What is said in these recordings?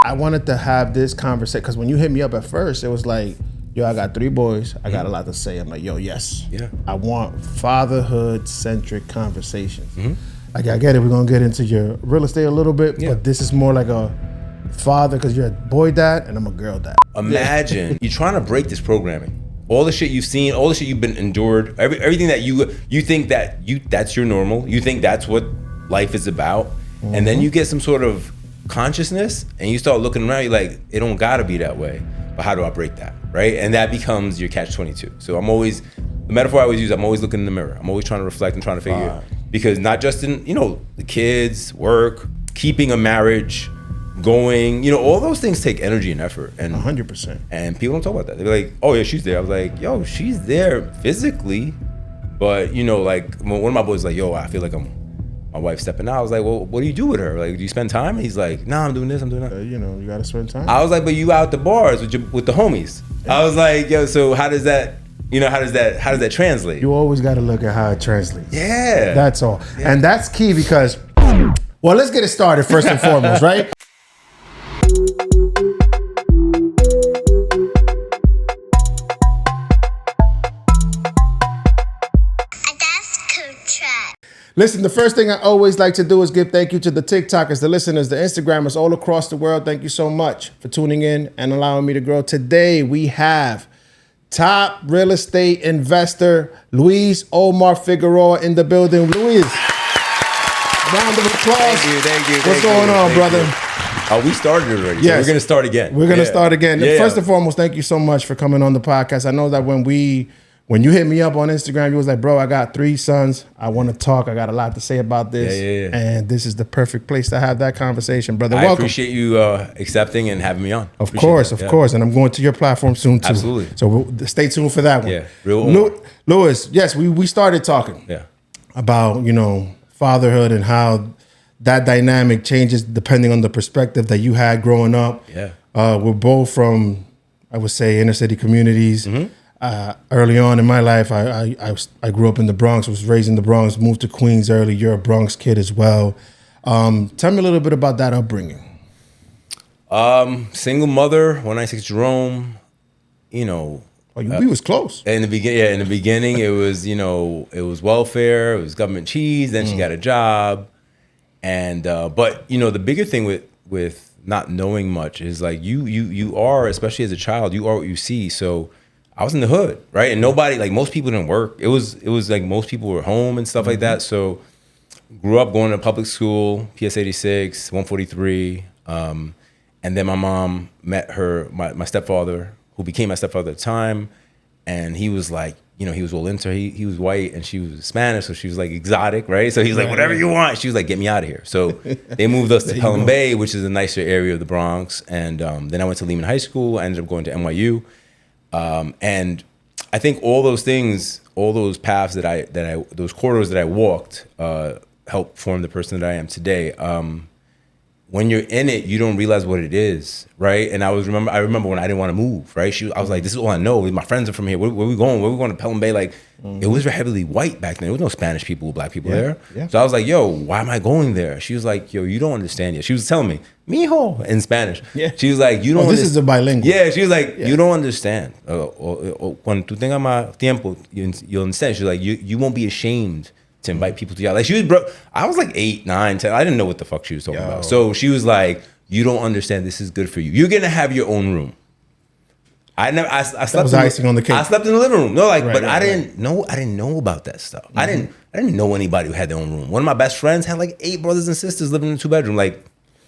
I wanted to have this conversation because when you hit me up at first, it was like, yo, I got 3 boys. I got a lot to say. I'm like, yo, yes. Yeah. I want fatherhood-centric conversations. Like, I get it. We're going to get into your real estate a little bit, but this is more like a father because you're a boy dad and I'm a girl dad. Imagine you're trying to break this programming. All the shit you've seen, all the shit you've been endured, everything that you think that's your normal. You think that's what life is about. And then you get some sort of consciousness and you start looking around, you're like, it don't gotta be that way. But how do I break that, right? And that becomes your catch-22. So I'm always, the metaphor I always use, I'm always looking in the mirror. I'm always trying to reflect and trying to figure out. Because not just in, the kids, work, keeping a marriage going, all those things take energy and effort. And 100%. And people don't talk about that. They're like, oh yeah, she's there. I was like, yo, she's there physically. But, like, one of my boys was like, yo, I feel like my wife's stepping out. I was like, well, what do you do with her? Like, do you spend time? And he's like, nah, I'm doing this, I'm doing that. You gotta spend time. I was like, but you out the bars with the homies. Yeah. I was like, yo, so how does that, how does that translate? You always gotta look at how it translates. Yeah. That's all. Yeah. And that's key because, well, let's get it started first and foremost, right? Listen, the first thing I always like to do is give thank you to the TikTokers, the listeners, the Instagrammers all across the world. Thank you so much for tuning in and allowing me to grow. Today, we have top real estate investor, Luis Omar Figueroa in the building. Luis, round of applause. Thank you. What's going on, brother? Oh, we started already. Yes. So we're going to start again. We're going to start again. Yeah. First and foremost, thank you so much for coming on the podcast. I know that when you hit me up on Instagram, you was like, bro, I got 3 sons. I want to talk. I got a lot to say about this. Yeah. And this is the perfect place to have that conversation, brother. I Welcome. appreciate you accepting and having me on. Of course. And I'm going to your platform soon, too. Absolutely. So stay tuned for that one. Yeah, real Luis, yes, we started talking about, fatherhood and how that dynamic changes depending on the perspective that you had growing up. Yeah. We're both from, I would say, inner city communities. Early on in my life, I grew up in the Bronx, was raised in the Bronx, moved to Queens early. You're a Bronx kid as well. Tell me a little bit about that upbringing. Single mother, 196 Jerome, we was close. In the beginning, it was, it was welfare, it was government cheese, then she got a job. And, but, the bigger thing with not knowing much is like you are, especially as a child, you are what you see. So I was in the hood, right? And nobody, like most people didn't work. It was like most people were home and stuff like that. So grew up going to public school, PS 86, 143. And then my mom met my stepfather, who became my stepfather at the time. And he was like, he was well into her. He was white and she was Spanish. So she was like exotic, right? So he's like, whatever you want. She was like, get me out of here. So they moved us to Pelham Bay, which is a nicer area of the Bronx. And then I went to Lehman High School. I ended up going to NYU. And I think all those things, all those paths those corridors that I walked, helped form the person that I am today. When you're in it, you don't realize what it is, right? And I remember when I didn't want to move, right? I was like, this is all I know. My friends are from here. Where we going? Where we going to Pelham Bay? Like, it was heavily white back then. There was no Spanish people, black people there. Yeah. So I was like, yo, why am I going there? She was like, yo, you don't understand yet. She was telling me, mijo, in Spanish. Yeah. She was like, you don't this is a bilingual. Yeah, she was like, you don't understand. Cuando tú tengas más tiempo, you'll understand. She was like, you won't be ashamed to invite people to y'all. Like I was like 8, 9, 10. I didn't know what the fuck she was talking about. So she was like, you don't understand. This is good for you. You're gonna have your own room. I slept. That was icing on the cake. I slept in the living room. No, I didn't know. I didn't know about that stuff. I didn't know anybody who had their own room. One of my best friends had like 8 brothers and sisters living in a 2-bedroom. Like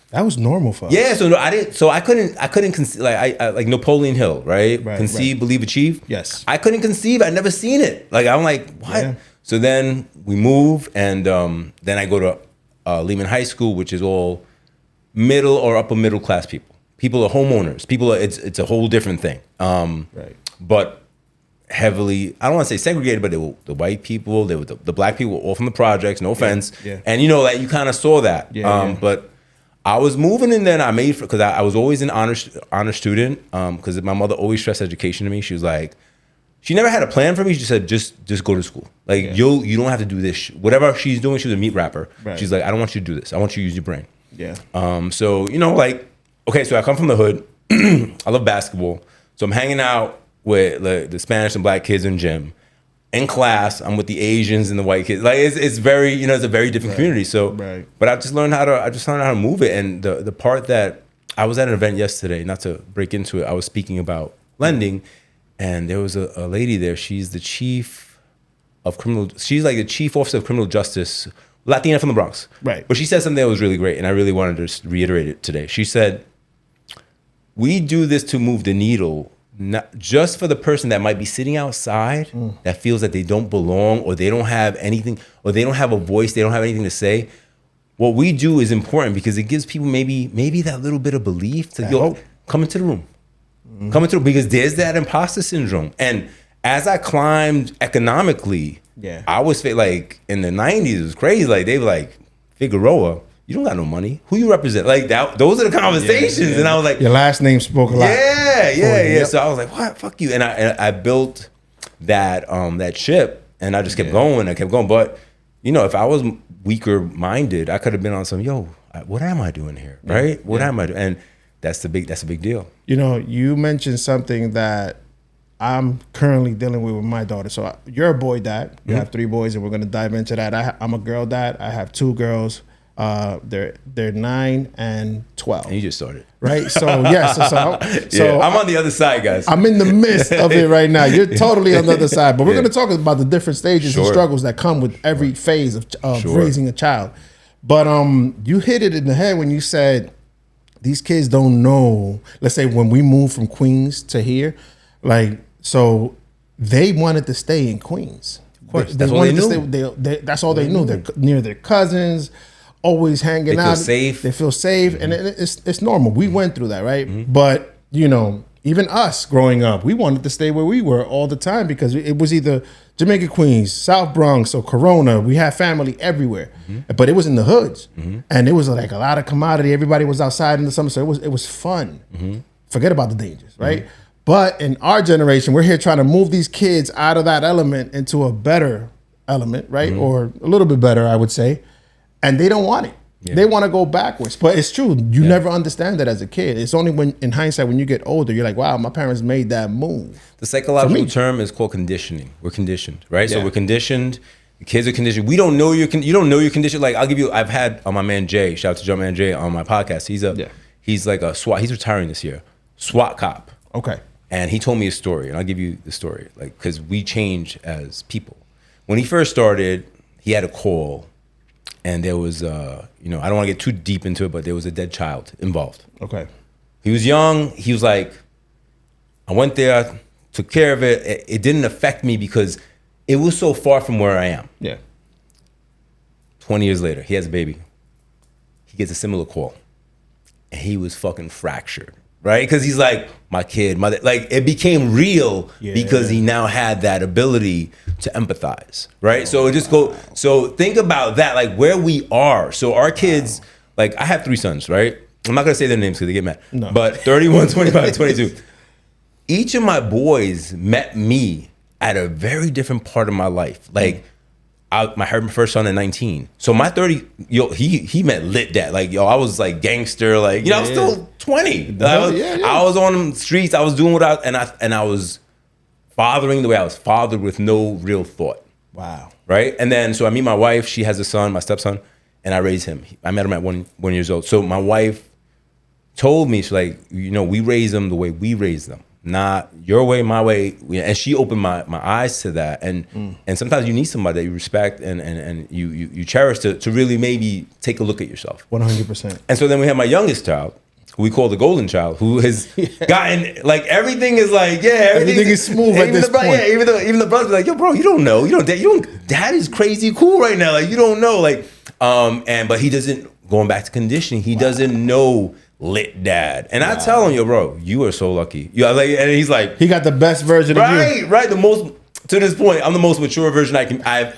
that was normal for us. Yeah. So I didn't. So I couldn't conceive. Like I like Napoleon Hill, right? Conceive, believe, achieve. Yes. I couldn't conceive. I'd never seen it. Like I'm like, what? Yeah. So then we move, and then I go to Lehman High School, which is all middle or upper middle class people. People are homeowners. It's a whole different thing. But heavily, I don't want to say segregated, but they were the white people, they were the black people, all from the projects. No offense. Yeah. And like you kind of saw that. But I was moving in there, and I made because I was always an honor student. Because my mother always stressed education to me. She was like. She never had a plan for me. She just said, just go to school. Like, you don't have to do this. Whatever she's doing, she was a meat wrapper. Right. She's like, I don't want you to do this. I want you to use your brain. Yeah. So, like, okay, so I come from the hood. I love basketball. So I'm hanging out with the Spanish and black kids in gym. In class, I'm with the Asians and the white kids. Like it's very, it's a very different community. So, but I just learned how to move it. And the part that I was at an event yesterday, not to break into it, I was speaking about lending, and there was a lady there. She's the chief of criminal. She's like the chief officer of criminal justice, Latina from the Bronx. Right. But she said something that was really great, and I really wanted to reiterate it today. She said, "We do this to move the needle." Not just for the person that might be sitting outside that feels that they don't belong or they don't have anything or they don't have a voice, they don't have anything to say. What we do is important because it gives people maybe that little bit of belief to come into the room. Come into it because there's that imposter syndrome. And as I climbed economically, I was like in the 90s, it was crazy. Like they were like, Figueroa, you don't got no money. Who you represent? Like that. Those are the conversations. And I was like, your last name spoke a lot. Yeah. So I was like, what? Fuck you. And I built that that ship, and I just kept going. I kept going. But if I was weaker minded, I could have been on some. What am I doing here? Right? What am I doing? And that's a big deal. You mentioned something that I'm currently dealing with my daughter. So you're a boy dad. You have 3 boys, and we're going to dive into that. I'm a girl dad. I have 2 girls. They're 9 and 12. And you just started, right? So I'm on the other side, guys. I'm in the midst of it right now. You're totally on the other side, but we're going to talk about the different stages and struggles that come with every phase of raising a child. But you hit it in the head when you said these kids don't know. Let's say when we moved from Queens to here, so they wanted to stay in Queens. Of course, that's all they knew. That's all they knew. They're near their cousins. Always hanging out. They feel safe. And it's normal. We went through that, right? But, even us growing up, we wanted to stay where we were all the time because it was either Jamaica, Queens, South Bronx, or Corona. We had family everywhere. But it was in the hoods. And it was like a lot of commodity. Everybody was outside in the summer. So it was fun. Forget about the dangers, right? But in our generation, we're here trying to move these kids out of that element into a better element, right? Or a little bit better, I would say. And they don't want it. They want to go backwards. But it's true. You never understand that as a kid. It's only when, in hindsight, when you get older, you're like, wow, my parents made that move. The psychological term is called conditioning. We're conditioned, right? So we're conditioned. The kids are conditioned. We don't know you don't know your condition. Like I've had my man Jay, shout out to Jumpman Jay on my podcast. He's like a SWAT. He's retiring this year. SWAT cop. Okay. And he told me a story, and I'll give you the story, because we change as people. When he first started, he had a call. And there was, I don't want to get too deep into it, but there was a dead child involved. Okay. He was young. He was like, I went there, took care of it. It didn't affect me because it was so far from where I am. Yeah. 20 years later, he has a baby. He gets a similar call. And he was fucking fractured, right? Because he's like, my kid, mother. Like, it became real because he now had that ability to empathize, right? So it just so think about that, like where we are. So our kids, like I have 3 sons, right? I'm not gonna say their names because they get mad. No. But 31, 25, 22. Each of my boys met me at a very different part of my life. Like I heard my first son at 19. So my 30, he met lit dad. Like, I was like gangster, like, I was still 20. I was on the streets, I was doing what I was fathering the way I was fathered with no real thought. Wow. Right? And then, so I meet my wife, she has a son, my stepson, and I raised him. I met him at 1 year old. So my wife told me, she's like, we raise them the way we raise them, not your way, my way. And she opened my eyes to that. And sometimes you need somebody that you respect and you cherish to really maybe take a look at yourself. 100%. And so then we have my youngest child, who we call the golden child, who has gotten, like, everything is like, everything is smooth at this point. Yeah, even the brother's like, yo, bro, you don't know. Dad is crazy cool right now. Like, you don't know. Like, but he doesn't, going back to conditioning, he doesn't know lit dad. And I tell him, yo, bro, you are so lucky. And he's like, he got the best version of you. Right. The most, to this point, I'm the most mature version I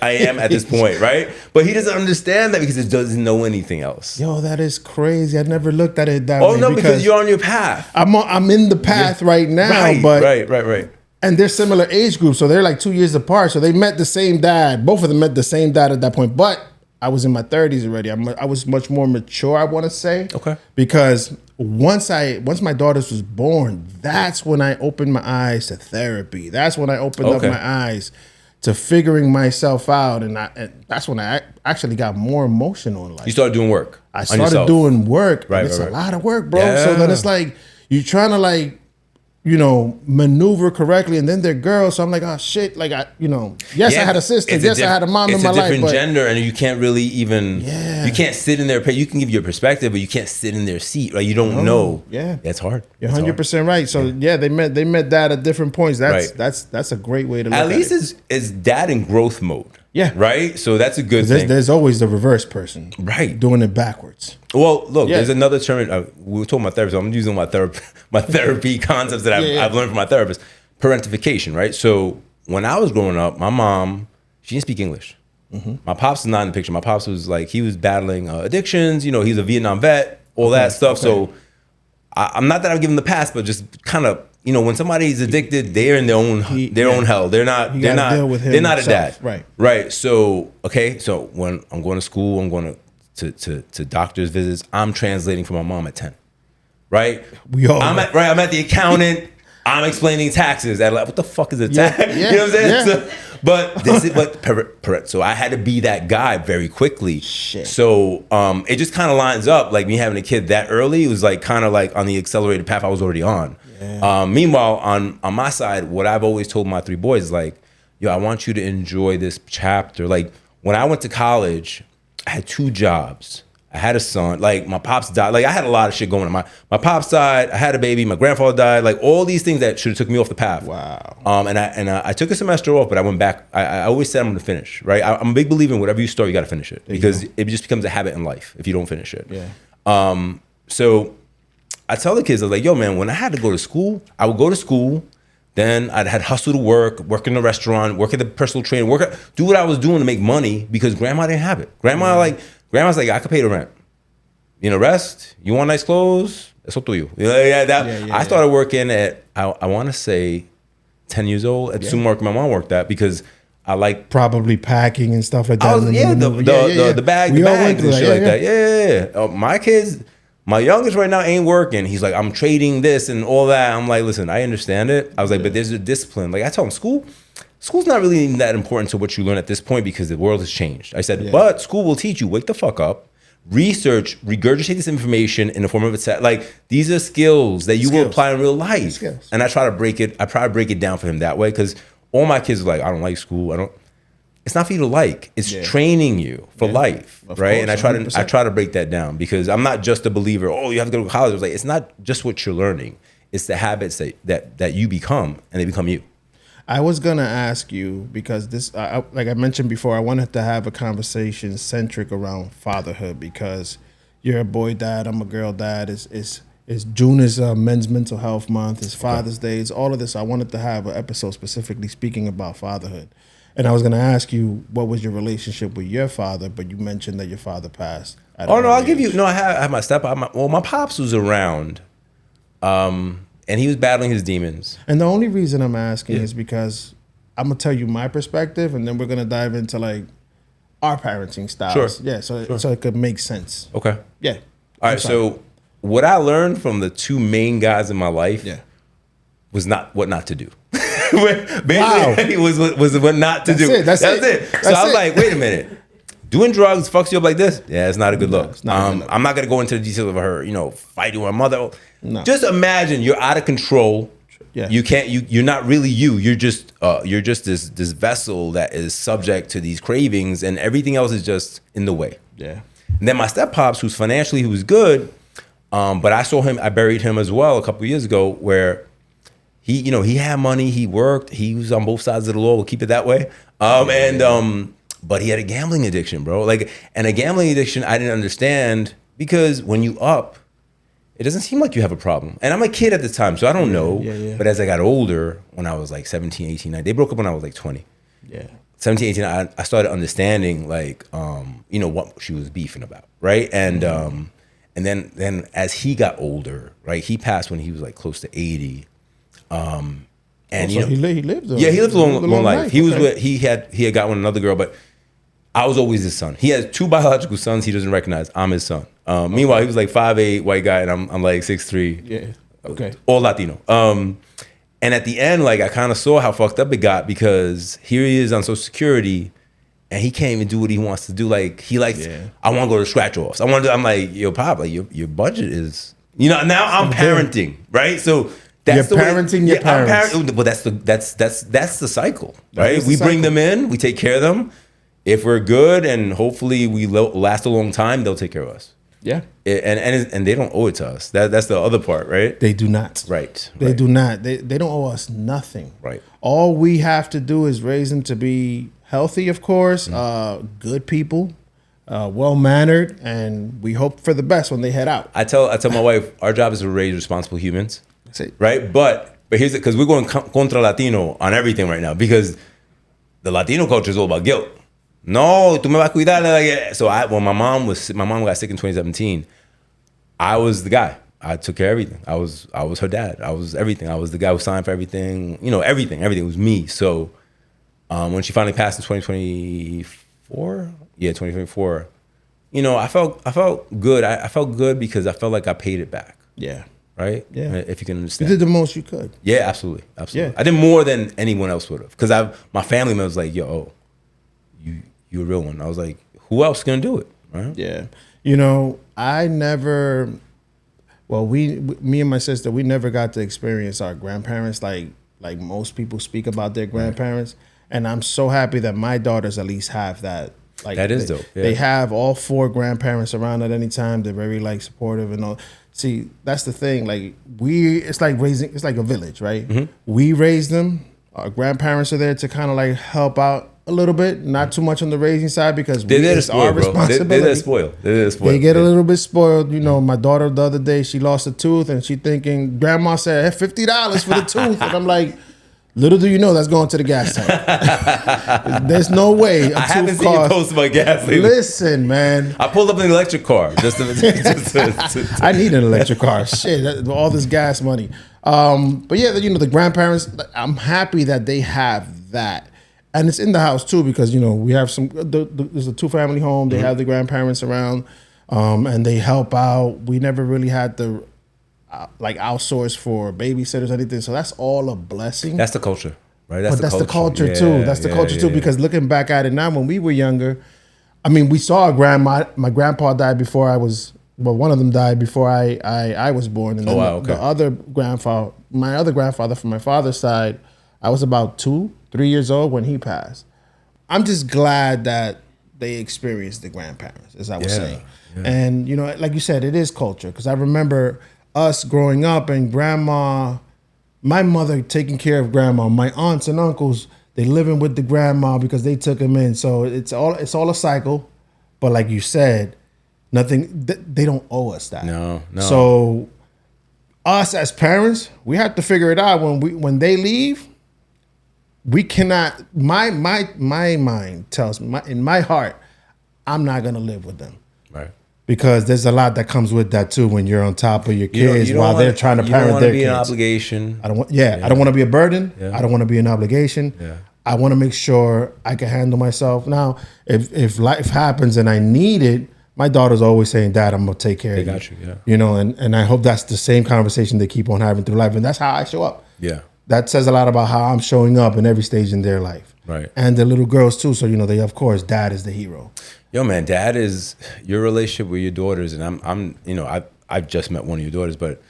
am at this point, right? But he doesn't understand that because he doesn't know anything else. Yo, that is crazy. I never looked at it that way. Oh no, because you're on your path. I'm in the path right now. Right. And they're similar age groups, so they're like 2 years apart. So they met the same dad. Both of them met the same dad at that point. But I was in my 30s already. I was much more mature, I want to say. Okay. Because once my daughters was born, that's when I opened my eyes to therapy. That's when I opened up my eyes to figuring myself out, and that's when I actually got more emotional in life. You started doing work. I started doing work. Right, and it's right. a lot of work, bro. Yeah. So then it's like you're trying to like, you know, maneuver correctly, and then they're girls. So I'm like, oh shit, like I had a sister, yes, I had a mom in my life. It's a different gender, and you can't really even, you can't sit in their, you can give your perspective, but you can't sit in their seat, right? You don't know. Yeah, it's hard. You're 100% right. So they met dad at different points. That's a great way to look at it. At least is dad in growth mode. Yeah. Right? So that's a good thing. There's always the reverse person. Right. Doing it backwards. Well, look, there's another term. We were talking about therapy. So I'm using my therapy concepts that I've learned from my therapist. Parentification, right? So when I was growing up, my mom, she didn't speak English. Mm-hmm. My pops is not in the picture. My pops was like, he was battling addictions. You know, he's a Vietnam vet, all that stuff. So I'm not that I'm giving the pass, but just kind of, you know, when somebody's addicted, they're in their own hell. They're not a dad. Right. So, so when I'm going to school, I'm going to doctor's visits, I'm translating for my mom at 10. Right? I'm at the accountant, I'm explaining taxes. What the fuck is a tax? You know what I'm saying? Yeah. So I had to be that guy very quickly. Shit. So it just kind of lines up, like me having a kid that early. It was like kind of like on the accelerated path I was already on. Yeah. Meanwhile, on my side, what I've always told my 3 boys is like, yo, I want you to enjoy this chapter. Like when I went to college, I had 2 jobs. I had a son. Like my pops died. Like I had a lot of shit going on. My pops died. I had a baby. My grandfather died. Like all these things that should have took me off the path. Wow. And I took a semester off, but I went back. I always said I'm going to finish. Right. I'm a big believer in whatever you start, you got to finish it, because it just becomes a habit in life if you don't finish it. Yeah. So I tell the kids, I was like, yo, man, when I had to go to school, I would go to school. Then I'd had hustle to work in the restaurant, work at the personal trainer, do what I was doing to make money, because grandma didn't have it. Grandma's like, I could pay the rent. You know, rest, you want nice clothes, it's up to you. I started working at, I want to say 10 years old at the supermarket my mom worked at, because I like probably packing and stuff like that. The bags and shit like that. Yeah. My kids, my youngest right now ain't working. He's like, I'm trading this and all that. I'm like, listen, I understand it. I was like, but there's a discipline. Like I tell them, school's not really even that important to what you learn at this point, because the world has changed. I said, but school will teach you, wake the fuck up, research, regurgitate this information in the form of a set. Like these are skills that you will apply in real life. And I try to break it down for him that way, because all my kids are like, I don't like school. It's not for you to like. It's training you for life, right? And I try to break that down, because I'm not just a believer. Oh, you have to go to college. I was like, it's not just what you're learning. It's the habits that you become, and they become you. I was gonna ask you, because this, like I mentioned before, I wanted to have a conversation centric around fatherhood, because you're a boy dad, I'm a girl dad. It's June is Men's Mental Health Month. It's Father's Day. It's all of this. I wanted to have an episode specifically speaking about fatherhood. And I was going to ask you, what was your relationship with your father? But you mentioned that your father passed. I'll give you. No, I have my stepfather. My pops was around, and he was battling his demons. And the only reason I'm asking is because I'm gonna tell you my perspective, and then we're gonna dive into like our parenting styles. Sure. Yeah. So it could make sense. Okay. Yeah. All right. So what I learned from the 2 main guys in my life was what not to do. Basically, was what not to do. That's it. So I was like, wait a minute. Doing drugs fucks you up like this? Yeah, it's not a good look. I'm not gonna go into the details of her, fighting with her mother. No. Just imagine you're out of control. Yeah. You're not really you. You're just this vessel that is subject to these cravings, and everything else is just in the way. Yeah. And then my step-pops, who's financially, he was good, but I buried him as well a couple of years ago, where he had money, he worked, he was on both sides of the law, we'll keep it that way. But he had a gambling addiction, bro. And a gambling addiction I didn't understand, because when you up, it doesn't seem like you have a problem. And I'm a kid at the time, so I don't know. Yeah. But as I got older, when I was like 17, 18, 19, they broke up when I was like 20. Yeah. 17, 18, I started understanding what she was beefing about, right? And then as he got older, right, he passed when he was like close to 80. He lived. He lived a long life. He had got with another girl, but I was always his son. He has 2 biological sons he doesn't recognize. I'm his son. Meanwhile, he was like 5'8", white guy, and I'm like 6'3". Yeah. Okay. All Latino. And at the end, like I kind of saw how fucked up it got because here he is on Social Security, and he can't even do what he wants to do. Like he likes, I want to go to scratch offs. I'm like, yo, Pop, like your budget is, now I'm parenting, right? So that's you're parenting your parents. But that's the cycle, right? The we cycle. bring them in, we take care of them. If we're good and hopefully we last a long time, they'll take care of us. Yeah. And they don't owe it to us. That's the other part, right? They do not. Right. They do not. They don't owe us nothing. Right. All we have to do is raise them to be healthy, of course, good people, well-mannered, and we hope for the best when they head out. I tell my wife, our job is to raise responsible humans. That's it. Right? But here's it, because we're going contra Latino on everything right now because the Latino culture is all about guilt. No, tú me vas a cuidar. Like, so when my mom got sick in 2017, I was the guy. I took care of everything. I was her dad. I was everything. I was the guy who signed for everything. Everything was me. So when she finally passed in 2024, I felt good. I felt good because I felt like I paid it back. Yeah. Right? Yeah. If you can understand. You did the most you could. Yeah, absolutely. Yeah. I did more than anyone else would have. Because my family members like, you a real one. I was like, who else gonna do it? Right? Yeah. I never, me and my sister, we never got to experience our grandparents like most people speak about their grandparents. And I'm so happy that my daughters at least have that. Like that is dope. Yeah. They have all 4 grandparents around at any time. They're very supportive and all. See, that's the thing. Like it's like a village, right? Mm-hmm. We raise them. Our grandparents are there to kind of like help out a little bit, not too much on the raising side because it's our responsibility. They're spoiled. They get a little bit spoiled. My daughter the other day, she lost a tooth and she thinking, Grandma said $50 for the tooth. And I'm like, little do you know that's going to the gas tank. There's no way. I haven't seen you post about gas lately. Listen, man. I pulled up an electric car. I need an electric car. Shit, all this gas money. But yeah, the grandparents, I'm happy that they have that. And it's in the house too because, we have there's a 2-family home. They have the grandparents around and they help out. We never really had to outsource for babysitters or anything. So that's all a blessing. That's the culture, right? That's the culture too. That's the culture too because looking back at it now when we were younger, I mean, we saw my grandpa died before I was, one of them died before I was born. And then the other grandfather, my other grandfather from my father's side, I was about 2-3 years old when he passed. I'm just glad that they experienced the grandparents, as I was saying. Yeah. And, like you said, it is culture. Because I remember us growing up and grandma, my mother taking care of grandma, my aunts and uncles, they living with the grandma because they took them in. So it's all a cycle. But like you said, they don't owe us that. No. So us as parents, we have to figure it out when they leave. We cannot. My mind tells me in my heart, I'm not gonna live with them, right? Because there's a lot that comes with that too. When you're on top of your kids while they're trying to parent their kids, you don't want to be an obligation. I don't want. I don't want to be a burden. Yeah. I don't want to be an obligation. Yeah. I want to make sure I can handle myself. Now, if life happens and I need it, my daughter's always saying, "Dad, I'm gonna take care of you." They got you. Yeah. And I hope that's the same conversation they keep on having through life, and that's how I show up. Yeah. That says a lot about how I'm showing up in every stage in their life. Right. And the little girls too. So, they, of course, dad is the hero. Yo, man, dad is your relationship with your daughters. And I've just met one of your daughters, but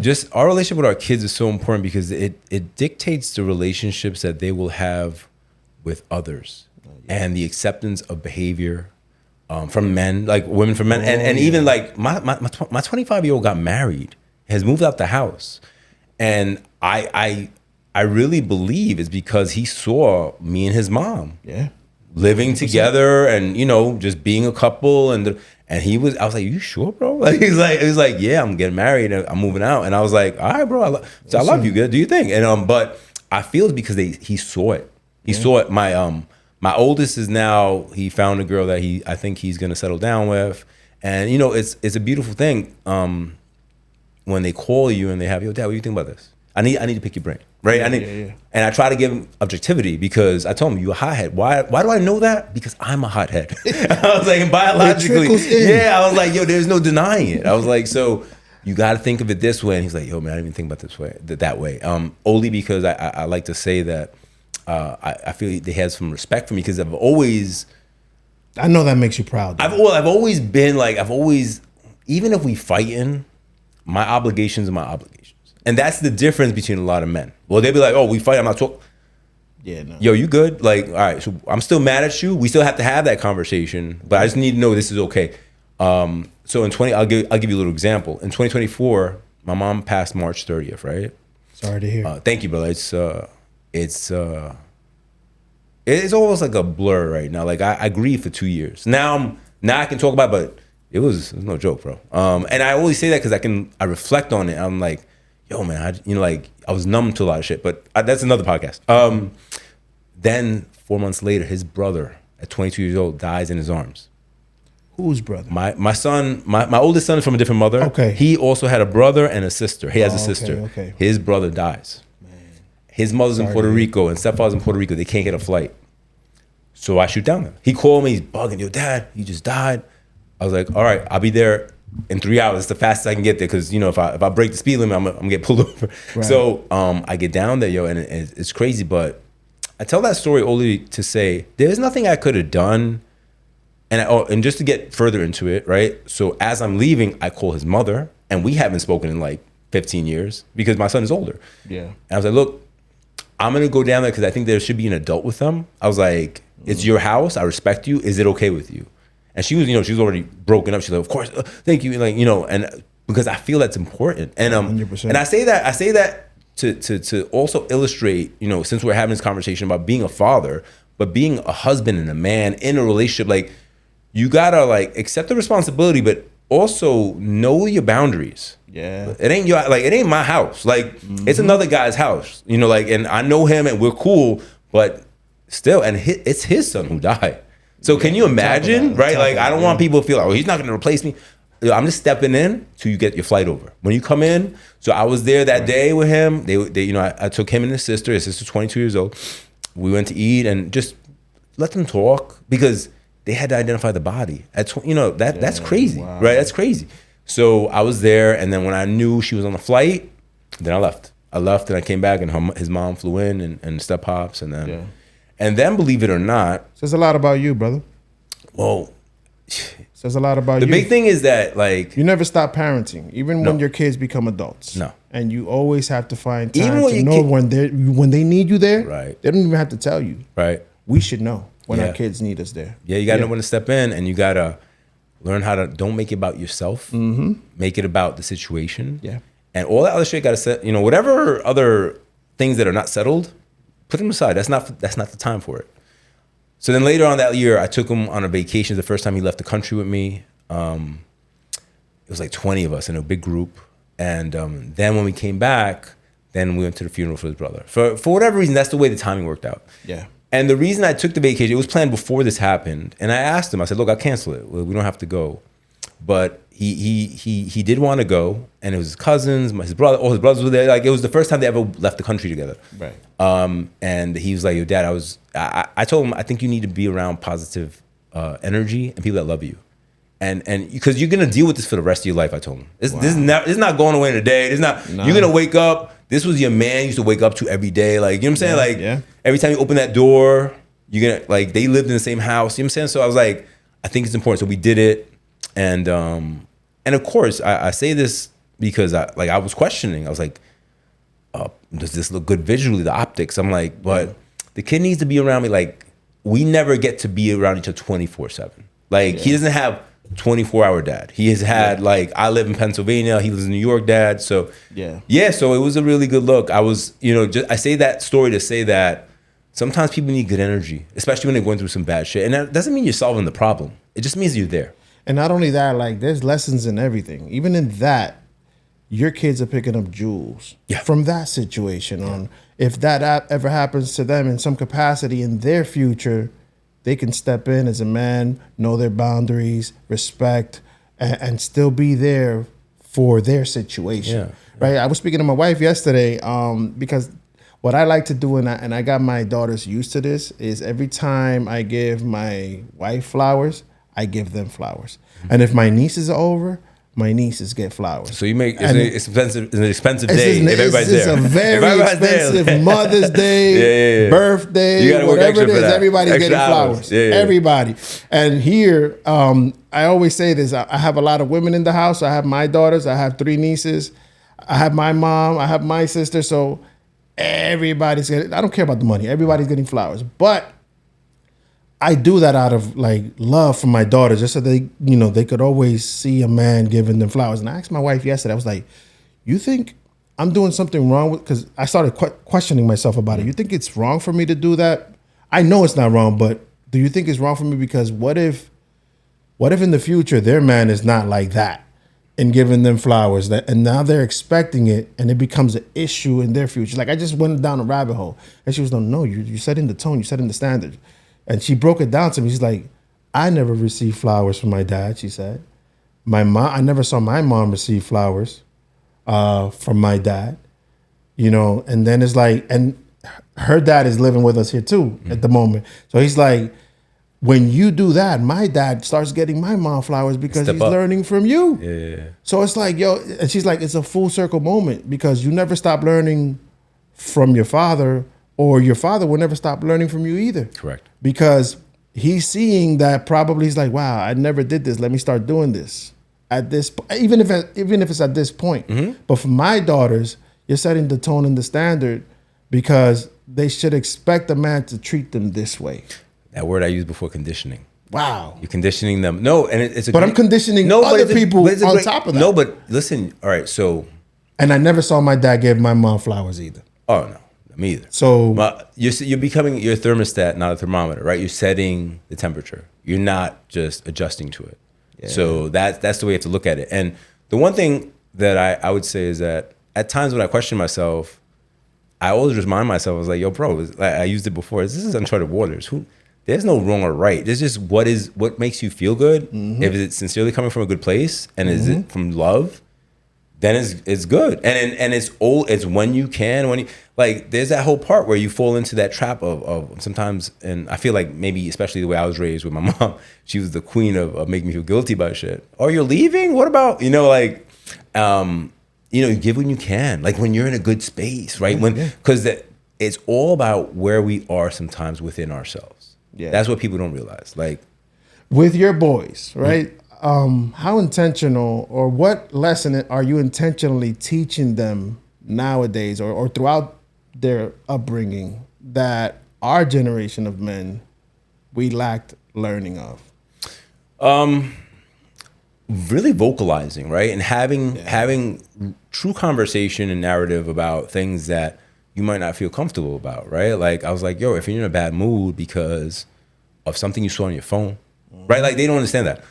just our relationship with our kids is so important because it dictates the relationships that they will have with others and the acceptance of behavior from men, like women from men. And even like my 25-year-old got married, has moved out the house. And I really believe it's because he saw me and his mom living 100%. Together and, just being a couple. And I was like, you sure, bro? Like, he was like, yeah, I'm getting married and I'm moving out. And I was like, all right, bro, I love you. Good. Do you think? And, but I feel it's because he saw it. He saw it. My oldest is now, he found a girl that I think he's going to settle down with. And, it's a beautiful thing. When they call you and they have, yo, dad, what do you think about this? I need to pick your brain, right? And I try to give him objectivity because I told him, you a hothead. Why do I know that? Because I'm a hothead. I was like, biologically, I was like, yo, there's no denying it. I was like, so you got to think of it this way. And he's like, yo, man, I didn't even think about this way, that way. Only because I like to say that I feel they have some respect for me because I know that makes you proud. I've always been like, even if we fighting, my obligations are my obligations. And that's the difference between a lot of men. Well, they'd be like, oh, we fight, I'm not talking. Yeah, no. Yo, you good? Like, all right, so I'm still mad at you. We still have to have that conversation, but I just need to know this is okay. So I'll give you a little example. In 2024, my mom passed March 30th, right? Sorry to hear. Thank you, brother. It's almost like a blur right now. Like I grieved for 2 years. Now I can talk about it, but it was no joke, bro. And I always say that because I reflect on it. I'm like, yo, man, I was numb to a lot of shit, but that's another podcast. Then 4 months later, his brother at 22 years old dies in his arms. Whose brother? My son, my oldest son is from a different mother. Okay. He also had a brother and a sister. He has a sister. Okay. His brother dies. Man. His mother's in Puerto Rico and stepfather's in Puerto Rico. They can't get a flight. So I shoot down there. He called me, he's bugging, yo, Dad, he just died. I was like, all right, I'll be there in 3 hours. It's the fastest I can get there because, if I break the speed limit, I'm gonna get pulled over. Right. So I get down there, yo, and it's crazy. But I tell that story only to say there's nothing I could have done. And just to get further into it, right? So as I'm leaving, I call his mother, and we haven't spoken in like 15 years because my son is older. Yeah. And I was like, look, I'm gonna go down there because I think there should be an adult with them. I was like, it's your house. I respect you. Is it okay with you? And she was, she was already broken up. She's like, of course, thank you. Like, and because I feel that's important. And 100%. And I say that to also illustrate, since we're having this conversation about being a father, but being a husband and a man in a relationship, like you gotta like accept the responsibility, but also know your boundaries. Yeah. It ain't my house. Like it's another guy's house, and I know him and we're cool, but still, and it's his son who died. So can you imagine, right? Like I don't want people to feel like, oh, he's not going to replace me. I'm just stepping in till you get your flight over. When you come in, so I was there that day with him. I took him and his sister. His sister's 22 years old. We went to eat and just let them talk because they had to identify the body. That's crazy, right? That's crazy. So I was there, and then when I knew she was on the flight, then I left. And I came back, and his mom flew in and step pops, and then. Yeah. And then, believe it or not, says a lot about you, brother. Well, says a lot about you. The big thing is that, like, you never stop parenting, even when your kids become adults. No, and you always have to find time to know when they need you there. Right, they don't even have to tell you. Right, we should know when our kids need us there. Yeah, you gotta know when to step in, and you gotta learn how to don't make it about yourself. Make it about the situation. Yeah, and all that other shit gotta set. Whatever other things that are not settled. Put him aside. That's not the time for it. So then later on that year, I took him on a vacation. The first time he left the country with me. It was like 20 of us in a big group. And then when we came back, then we went to the funeral for his brother. For whatever reason, that's the way the timing worked out. Yeah. And the reason I took the vacation, it was planned before this happened. And I asked him, I said, look, I'll cancel it. We don't have to go. But he did want to go, and it was his cousins, all his brothers were there. Like it was the first time they ever left the country together. Right. And he was like, yo, Dad, I told him, I think you need to be around positive energy and people that love you. And because you're gonna deal with this for the rest of your life, I told him. This is not going away in a day. You're gonna wake up. This was your man you used to wake up to every day. Like, you know what I'm saying? Every time you open that door, you're gonna, like, they lived in the same house. You know what I'm saying? So I was like, I think it's important. So we did it. And of course, I say this because I was questioning. I was like, does this look good visually, the optics? I'm like, but the kid needs to be around me. Like, we never get to be around each other 24/7. Like, he doesn't have 24-hour dad. He has had, like, I live in Pennsylvania. He lives in New York, dad. So, so it was a really good look. I was, I say that story to say that sometimes people need good energy, especially when they're going through some bad shit. And that doesn't mean you're solving the problem. It just means you're there. And not only that, like, there's lessons in everything. Even in that, your kids are picking up jewels from that situation. On if that ever happens to them in some capacity in their future, they can step in as a man, know their boundaries, respect, and still be there for their situation. Yeah. Right. I was speaking to my wife yesterday because what I like to do, and I got my daughters used to this, is every time I give my wife flowers, I give them flowers. And if my nieces are over, my nieces get flowers. So you make it's an expensive day if everybody's it's there. a very expensive there. Mother's Day, birthday, whatever it is. Everybody's Extra getting hours. flowers. Yeah. Everybody. And here, I always say this. I have a lot of women in the house. I have my daughters. I have 3 nieces. I have my mom. I have my sister. So everybody's getting. I don't care about the money. Everybody's getting flowers, but I do that out of like love for my daughters, just so they could always see a man giving them flowers. And I asked my wife yesterday, I was like, you think I'm doing something wrong with, because I started questioning myself about it. You think it's wrong for me to do that? I know it's not wrong, but do you think it's wrong for me? Because what if in the future their man is not like that and giving them flowers, and now they're expecting it and it becomes an issue in their future? Like I just went down a rabbit hole and she was like, no, you setting the tone, you setting the standard. And she broke it down to me. She's like, I never received flowers from my dad, she said. My mom, I never saw my mom receive flowers from my dad, and then it's like, and her dad is living with us here too at the moment. So he's like, when you do that, my dad starts getting my mom flowers because he's learning from you. Yeah. So it's like, yo, and she's like, it's a full circle moment because you never stop learning from your father, or your father will never stop learning from you either. Correct. Because he's seeing that probably he's like, wow, I never did this. Let me start doing this at this, even if it's at this point. Mm-hmm. But for my daughters, you're setting the tone and the standard because they should expect a man to treat them this way. That word I used before, conditioning. Wow. You're conditioning them. No, and it's a but I'm conditioning other people on top of that. No, but listen, all right, so. And I never saw my dad give my mom flowers either. Oh, no. Me either. So you're becoming your thermostat, not a thermometer, right? You're setting the temperature. You're not just adjusting to it. Yeah. So that's the way you have to look at it. And the one thing that I would say is that at times when I question myself, I always remind myself, I was like, yo, bro, I used it before. This is uncharted waters. There's no wrong or right. There's just what makes you feel good. Mm-hmm. If it's sincerely coming from a good place and is it from love, then it's good. And it's when you can, like there's that whole part where you fall into that trap of sometimes, and I feel like maybe especially the way I was raised with my mom, she was the queen of making me feel guilty about shit. Oh, you're leaving? What about, you give when you can, like when you're in a good space, right? Because it's all about where we are sometimes within ourselves. Yeah. That's what people don't realize. Like with your boys, right? How intentional, or what lesson are you intentionally teaching them nowadays or throughout their upbringing that our generation of men, we lacked learning of? Really vocalizing, right? And having true conversation and narrative about things that you might not feel comfortable about, right? Like I was like, yo, if you're in a bad mood because of something you saw on your phone, right? Like they don't understand that.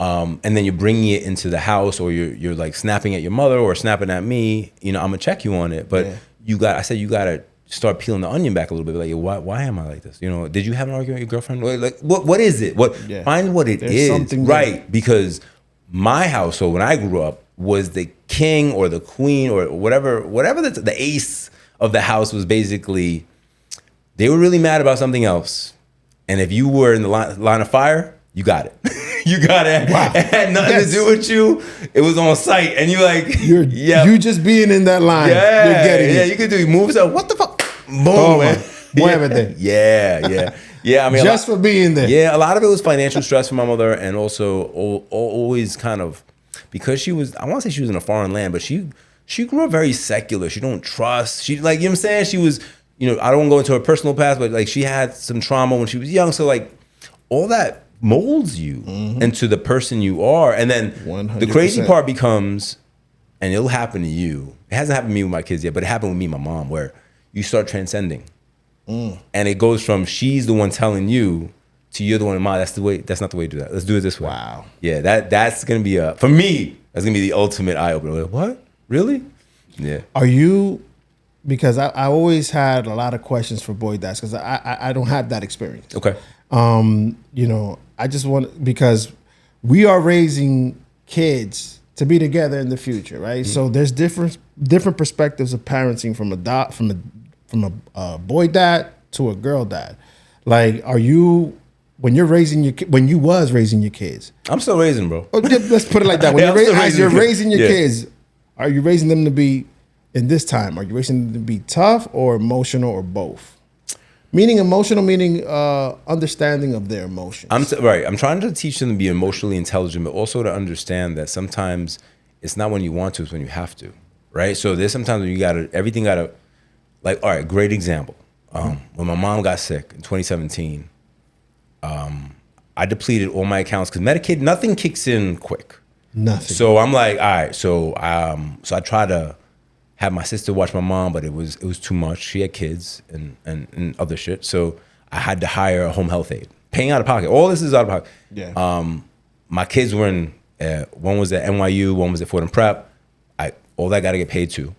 And then you're bringing it into the house, or you're like snapping at your mother or snapping at me, I'm gonna check you on it. But you gotta start peeling the onion back a little bit. Like, why am I like this? Did you have an argument with your girlfriend? Like, what is it? Find what it is, something right? Because my household when I grew up was the king or the queen or whatever the ace of the house was. Basically, they were really mad about something else, and if you were in the line of fire, you got it. You got it. Wow. It had nothing to do with you. It was on site, and you just being in that line. Yeah, you're getting it. You could do moves. So what the fuck? Boom, man. Everything. Yeah. I mean, just for being there. Yeah, a lot of it was financial stress for my mother, and also always kind of because she was. I want to say she was in a foreign land, but she grew up very secular. She don't trust. She like, you know what I'm saying. She was. I don't want to go into her personal past, but like she had some trauma when she was young. So like all that molds you into the person you are. And then 100%. The crazy part becomes, and it'll happen to you. It hasn't happened to me with my kids yet, but it happened with me and my mom, where you start transcending. And it goes from she's the one telling you to you're the one, Mom, that's not the way to do that. Let's do it this way. Wow. Yeah, that's gonna be for me, that's gonna be the ultimate eye opener. Like, what? Really? Yeah. Are you, because I always had a lot of questions for boy dads because I don't have that experience. Okay. I just want, because we are raising kids to be together in the future, right? So there's different perspectives of parenting from a boy dad to a girl dad. Like, are you when you was raising your kids? I'm still raising, bro. Oh, let's put it like that. When you're raising your kids, are you raising them to be in this time? Are you raising them to be tough or emotional or both? Meaning emotional, meaning understanding of their emotions. Right. I'm trying to teach them to be emotionally intelligent, but also to understand that sometimes it's not when you want to, it's when you have to. Right. So there's sometimes when everything gotta, like, all right, great example. When my mom got sick in 2017, I depleted all my accounts because Medicaid, nothing kicks in quick. Nothing. So I'm like, all right, so I tried to have my sister watch my mom, but it was too much. She had kids and other shit. So I had to hire a home health aide, paying out of pocket. All this is out of pocket. Yeah. My kids were in, one was at NYU, one was at Fordham Prep. All that got to get paid to.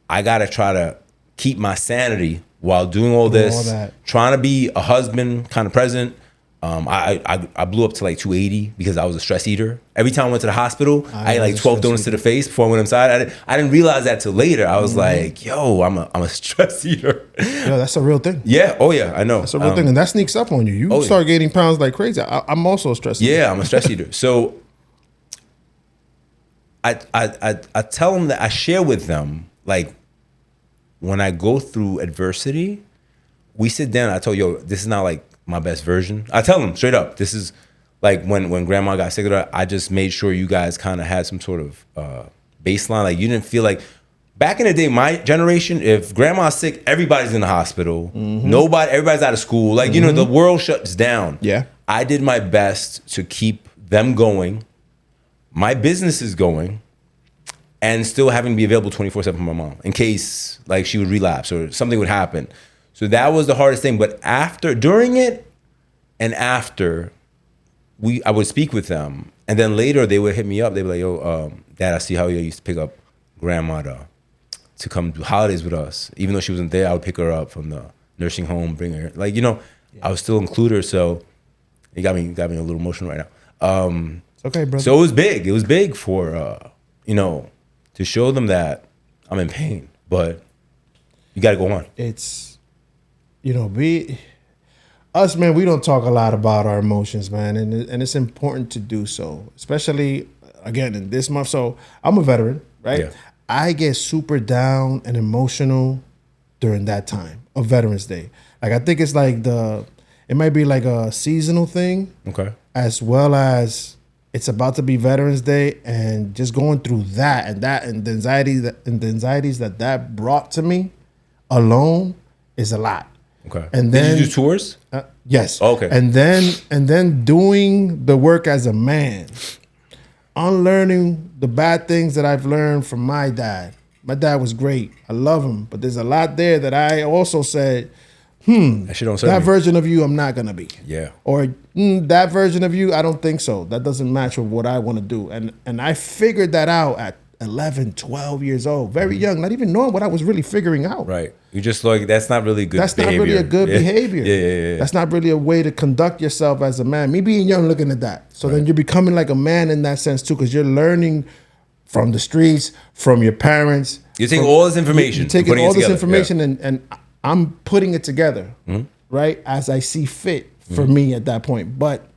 I got to try to keep my sanity while doing all this, trying to be a husband, kind of present. I blew up to like 280 because I was a stress eater. Every time I went to the hospital, I ate like 12 donuts to the face before I went inside. I didn't realize that till later. I was like, yo, I'm a stress eater. Yeah, that's a real thing. Yeah. Oh yeah, I know. That's a real thing, and that sneaks up on you. You start gaining pounds like crazy. I'm also a stress eater. Yeah, I'm a stress eater. So I tell them that I share with them, like, when I go through adversity, we sit down. I tell yo, this is not like my best version. I tell them straight up, this is like when grandma got sick of her, I just made sure you guys kind of had some sort of baseline. Like, you didn't feel like, back in the day, my generation, if grandma's sick, everybody's in the hospital. Everybody's out of school. Like, you know, the world shuts down. Yeah. I did my best to keep them going, my business is going, and still having to be available 24/7 for my mom in case like she would relapse or something would happen. So that was the hardest thing. But during it and after, I would speak with them. And then later they would hit me up. They'd be like, yo, Dad, I see how you used to pick up grandma to come do holidays with us. Even though she wasn't there, I would pick her up from the nursing home, bring her. Like, you know, I would still include her. So it got me a little emotional right now. It's okay, brother. So it was big. It was big for, you know, to show them that I'm in pain. But you got to go on. It's, you know, us, man, we don't talk a lot about our emotions, man, and it's important to do so, especially, again, in this month. So I'm a veteran, right? Yeah. I get super down and emotional during that time of Veterans Day. Like, I think it's like it might be like a seasonal thing. Okay. As well as it's about to be Veterans Day, and just going through that and the anxieties that brought to me alone is a lot. Okay. And then, did you do tours? Yes. Oh, okay. And then doing the work as a man, unlearning the bad things that I've learned from my dad. My dad was great. I love him, but there's a lot there that I also said, that version of you I'm not gonna be. Yeah. Or that version of you, I don't think so. That doesn't match with what I want to do. And I figured that out at 11, 12 years old, very young, not even knowing what I was really figuring out. Right. You just like, that's not really good That's behavior. not really a good behavior. Yeah. That's not really a way to conduct yourself as a man. Me being young looking at that. So then you're becoming like a man in that sense too, because you're learning from the streets, from your parents. You're taking all this information. You're taking all this information and I'm putting it together, right, as I see fit for me at that point. But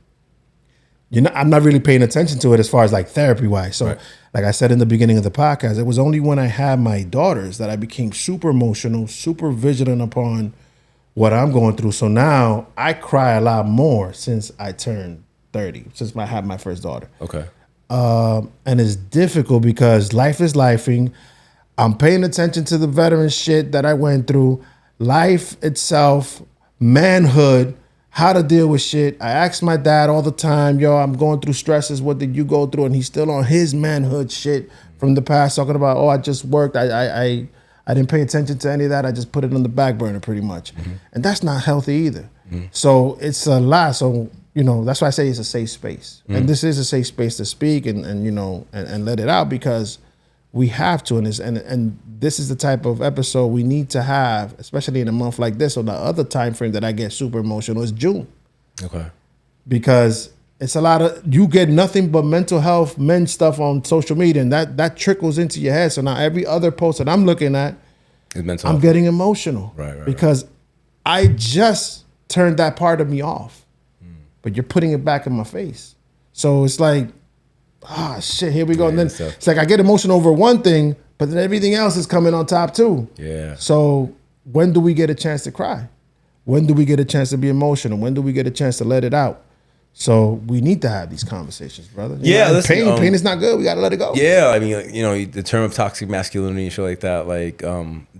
I'm not really paying attention to it as far as like therapy wise. So like I said in the beginning of the podcast, it was only when I had my daughters that I became super emotional, super vigilant upon what I'm going through. So now I cry a lot more since I turned 30, since I had my first daughter. Okay. And it's difficult because life is lifing. I'm paying attention to the veteran shit that I went through, life itself, manhood, how to deal with shit. I ask my dad all the time, yo, I'm going through stresses. What did you go through? And he's still on his manhood shit from the past, talking about, I just worked. I didn't pay attention to any of that. I just put it on the back burner pretty much. And that's not healthy either. So it's a lot. So, that's why I say it's a safe space. And this is a safe space to speak and let it out, because we have to. And this is the type of episode we need to have, especially in a month like this. So the other time frame that I get super emotional is June. Okay. Because it's a lot of, you get nothing but mental health, men stuff on social media, and that trickles into your head. So now every other post that I'm looking at, I'm getting emotional. Right. Because I just turned that part of me off, but you're putting it back in my face. So it's like, shit, here we go. And then it's like I get emotional over one thing, but then everything else is coming on top too. Yeah. So when do we get a chance to cry? When do we get a chance to be emotional? When do we get a chance to let it out? So we need to have these conversations, brother. Listen, pain is not good. We got to let it go. Yeah, I mean, the term of toxic masculinity and shit like that, like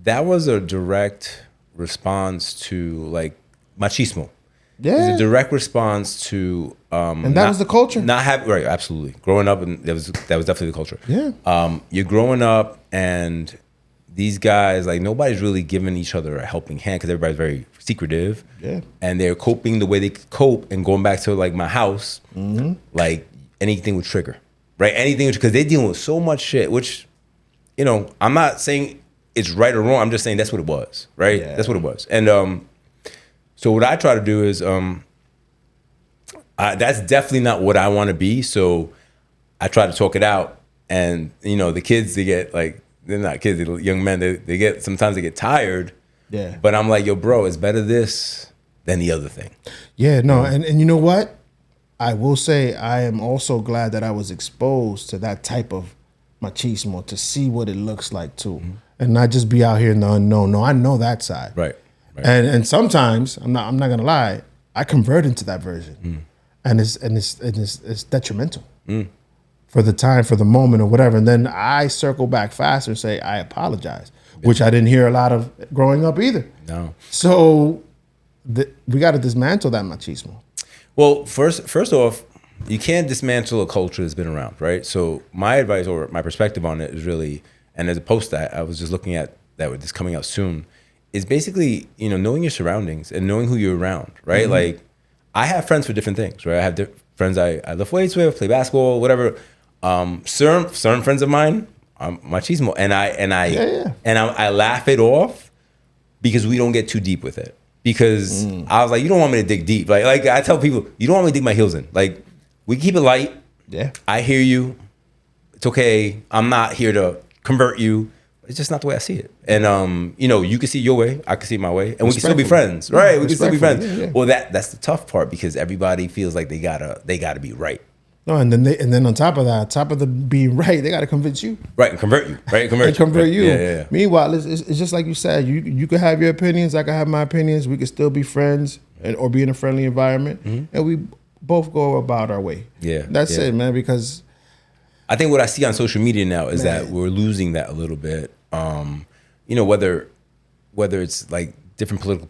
that was a direct response to like machismo. Yeah, it's a direct response to and that was the culture. Not having right, absolutely. Growing up, and that was definitely the culture. Yeah, you're growing up, and these guys, like, nobody's really giving each other a helping hand because everybody's very secretive. Yeah. And they're coping the way they cope, and going back to like my house, like anything would trigger, right? Anything, because they're dealing with so much shit, which, I'm not saying it's right or wrong. I'm just saying that's what it was, right? Yeah. That's what it was. And so what I try to do is, that's definitely not what I want to be. So I try to talk it out. And, the kids, they get like, they're not kids, they're young men, sometimes they get tired. Yeah. But I'm like, yo, bro, it's better this than the other thing. Yeah, no, and you know what? I will say I am also glad that I was exposed to that type of machismo, to see what it looks like too. And not just be out here in the unknown. No, I know that side. Right. And sometimes, I'm not gonna lie, I convert into that version. And it's detrimental. For the time, for the moment, or whatever. And then I circle back faster and say, I apologize, which I didn't hear a lot of growing up either. No. So we got to dismantle that machismo. Well, first off, you can't dismantle a culture that's been around, right? So my advice or my perspective on it is really, and there's a post that I was just looking at that is coming out soon, is basically, knowing your surroundings and knowing who you're around, right? Like, I have friends for different things, right? I have friends I lift weights with, play basketball, whatever. Certain friends of mine, machismo, and I laugh it off because we don't get too deep with it. Because I was like, you don't want me to dig deep. Like I tell people, you don't want me to dig my heels in. Like, we keep it light. Yeah, I hear you. It's okay. I'm not here to convert you. It's just not the way I see it. And you can see your way, I can see my way, and we can still be friends, right? We can still be friends. Yeah. Well, that's the tough part, because everybody feels like they gotta be right. No, and then on top of that, on top of the being right, they got to convince you. Right, and convert you. Right, convert you. Yeah. Meanwhile, it's just like you said. You could have your opinions. I could have my opinions. We could still be friends or be in a friendly environment, and we both go about our way. Yeah, that's it, man. Because I think what I see on social media now is that we're losing that a little bit. Whether it's like different political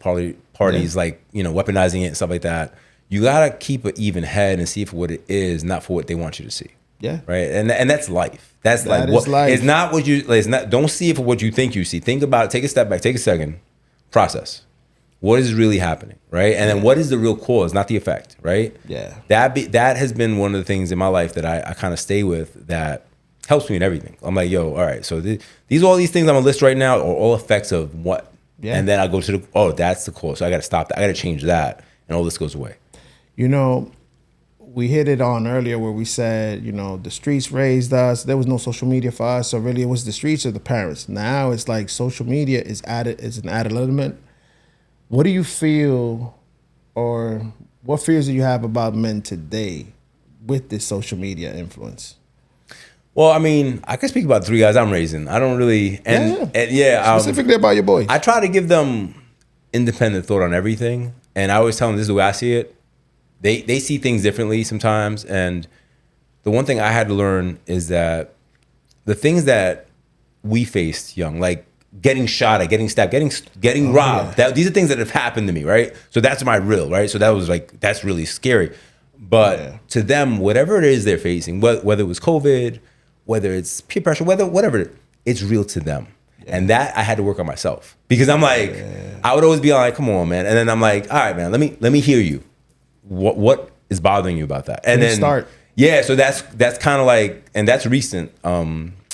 parties, like weaponizing it and stuff like that. You gotta keep an even head and see it for what it is, not for what they want you to see. Yeah. Right. And that's life. That's that like life. It's not what you. It's not. Don't see it for what you think you see. Think about it. Take a step back. Take a second. Process. What is really happening, right? And then what is the real cause, not the effect, right? Yeah. That has been one of the things in my life that I kind of stay with, that helps me in everything. I'm like, yo, all right. So all these things I'm gonna list right now are all effects of what. Yeah. And then I go to that's the cause. So I got to stop that. I got to change that, and all this goes away. We hit it on earlier where we said, the streets raised us. There was no social media for us. So really it was the streets or the parents. Now it's like social media is an added element. What do you feel, or what fears do you have about men today with this social media influence? Well, I mean, I can speak about 3 guys I'm raising. I don't really, specifically about your boys. I try to give them independent thought on everything. And I always tell them this is the way I see it. They see things differently sometimes, and the one thing I had to learn is that the things that we faced young, like getting shot at, getting stabbed, getting robbed, these are things that have happened to me, right? So that's my real, right? So that was like, that's really scary. But to them, whatever it is they're facing, whether it was COVID, whether it's peer pressure, whatever, it's real to them. And that I had to work on myself, because I'm like, I would always be like, come on, man. And then I'm like, all right, man, let me hear you. What is bothering you about that? And then start. Yeah, so that's kind of like, and that's recent.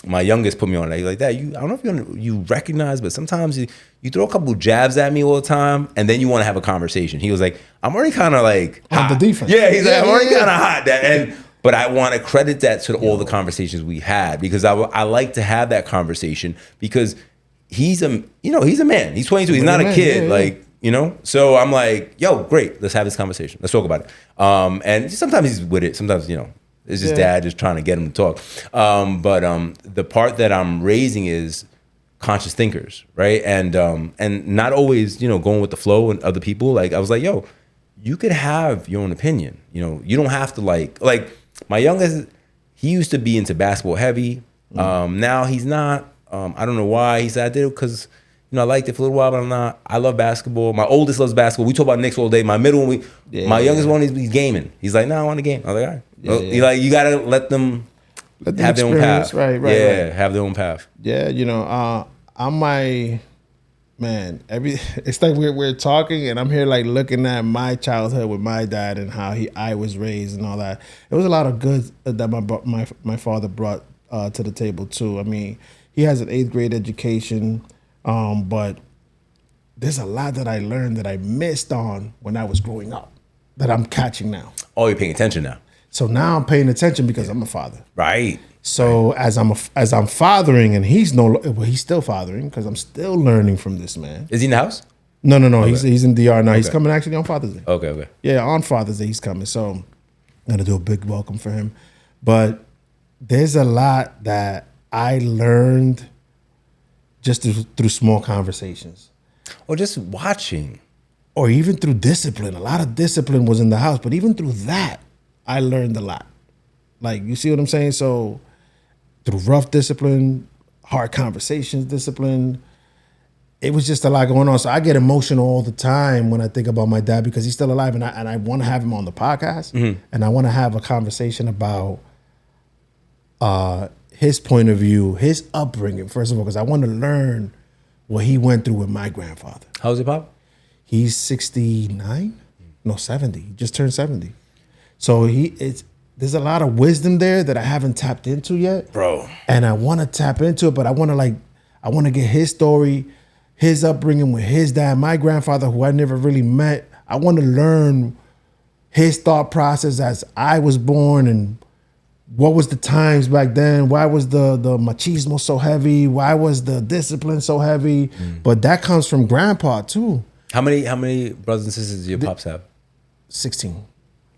my youngest put me on like that. I don't know if you recognize, but sometimes you throw a couple jabs at me all the time, and then you want to have a conversation. He was like, I'm already kind of like on the defense. Yeah, he's like, I'm already kind of hot. But I want to credit that to all the conversations we had, because I like to have that conversation, because he's a man. He's 22. He's not a kid. Like, so I'm like, yo, great. Let's have this conversation. Let's talk about it. And sometimes he's with it. Sometimes, it's just dad just trying to get him to talk. But the part that I'm raising is conscious thinkers, right? And not always, going with the flow and other people. Like, I was like, yo, you could have your own opinion. You don't have to like my youngest, he used to be into basketball heavy. Now he's not. I don't know why. He said, I did it because, I liked it for a little while, but I'm not. I love basketball. My oldest loves basketball. We talk about Knicks all day. My middle one, my youngest one, he's gaming. He's like, I want to game. I was like, all right. Like, you got to let them have their own path. Right. Have their own path. Yeah, I'm my... Man, it's like we're talking, and I'm here like looking at my childhood with my dad and how I was raised and all that. It was a lot of good that my father brought to the table too. I mean, he has an 8th grade education, but there's a lot that I learned that I missed on when I was growing up that I'm catching now. Oh, you're paying attention now. So now I'm paying attention because I'm a father. Right. So as I'm fathering, and he's still fathering, because I'm still learning from this man. Is he in the house? No. Okay. He's in DR now. Okay. He's coming actually on Father's Day. Okay. Yeah, on Father's Day he's coming. So I'm gonna do a big welcome for him. But there's a lot that I learned just through small conversations, or just watching, or even through discipline. A lot of discipline was in the house, but even through that, I learned a lot. Like, you see what I'm saying? So through rough discipline, hard conversations discipline, it was just a lot going on. So I get emotional all the time when I think about my dad, because he's still alive, and I want to have him on the podcast, and I want to have a conversation about his point of view, his upbringing, first of all, because I want to learn what he went through with my grandfather. How's it, Pop? He's 69? No, 70. He just turned 70. So there's a lot of wisdom there that I haven't tapped into yet, bro. And I want to tap into it, but I want to get his story, his upbringing with his dad, my grandfather, who I never really met. I want to learn his thought process as I was born, and what was the times back then. Why was the machismo so heavy? Why was the discipline so heavy? But that comes from grandpa too. How many brothers and sisters do your pops have? 16.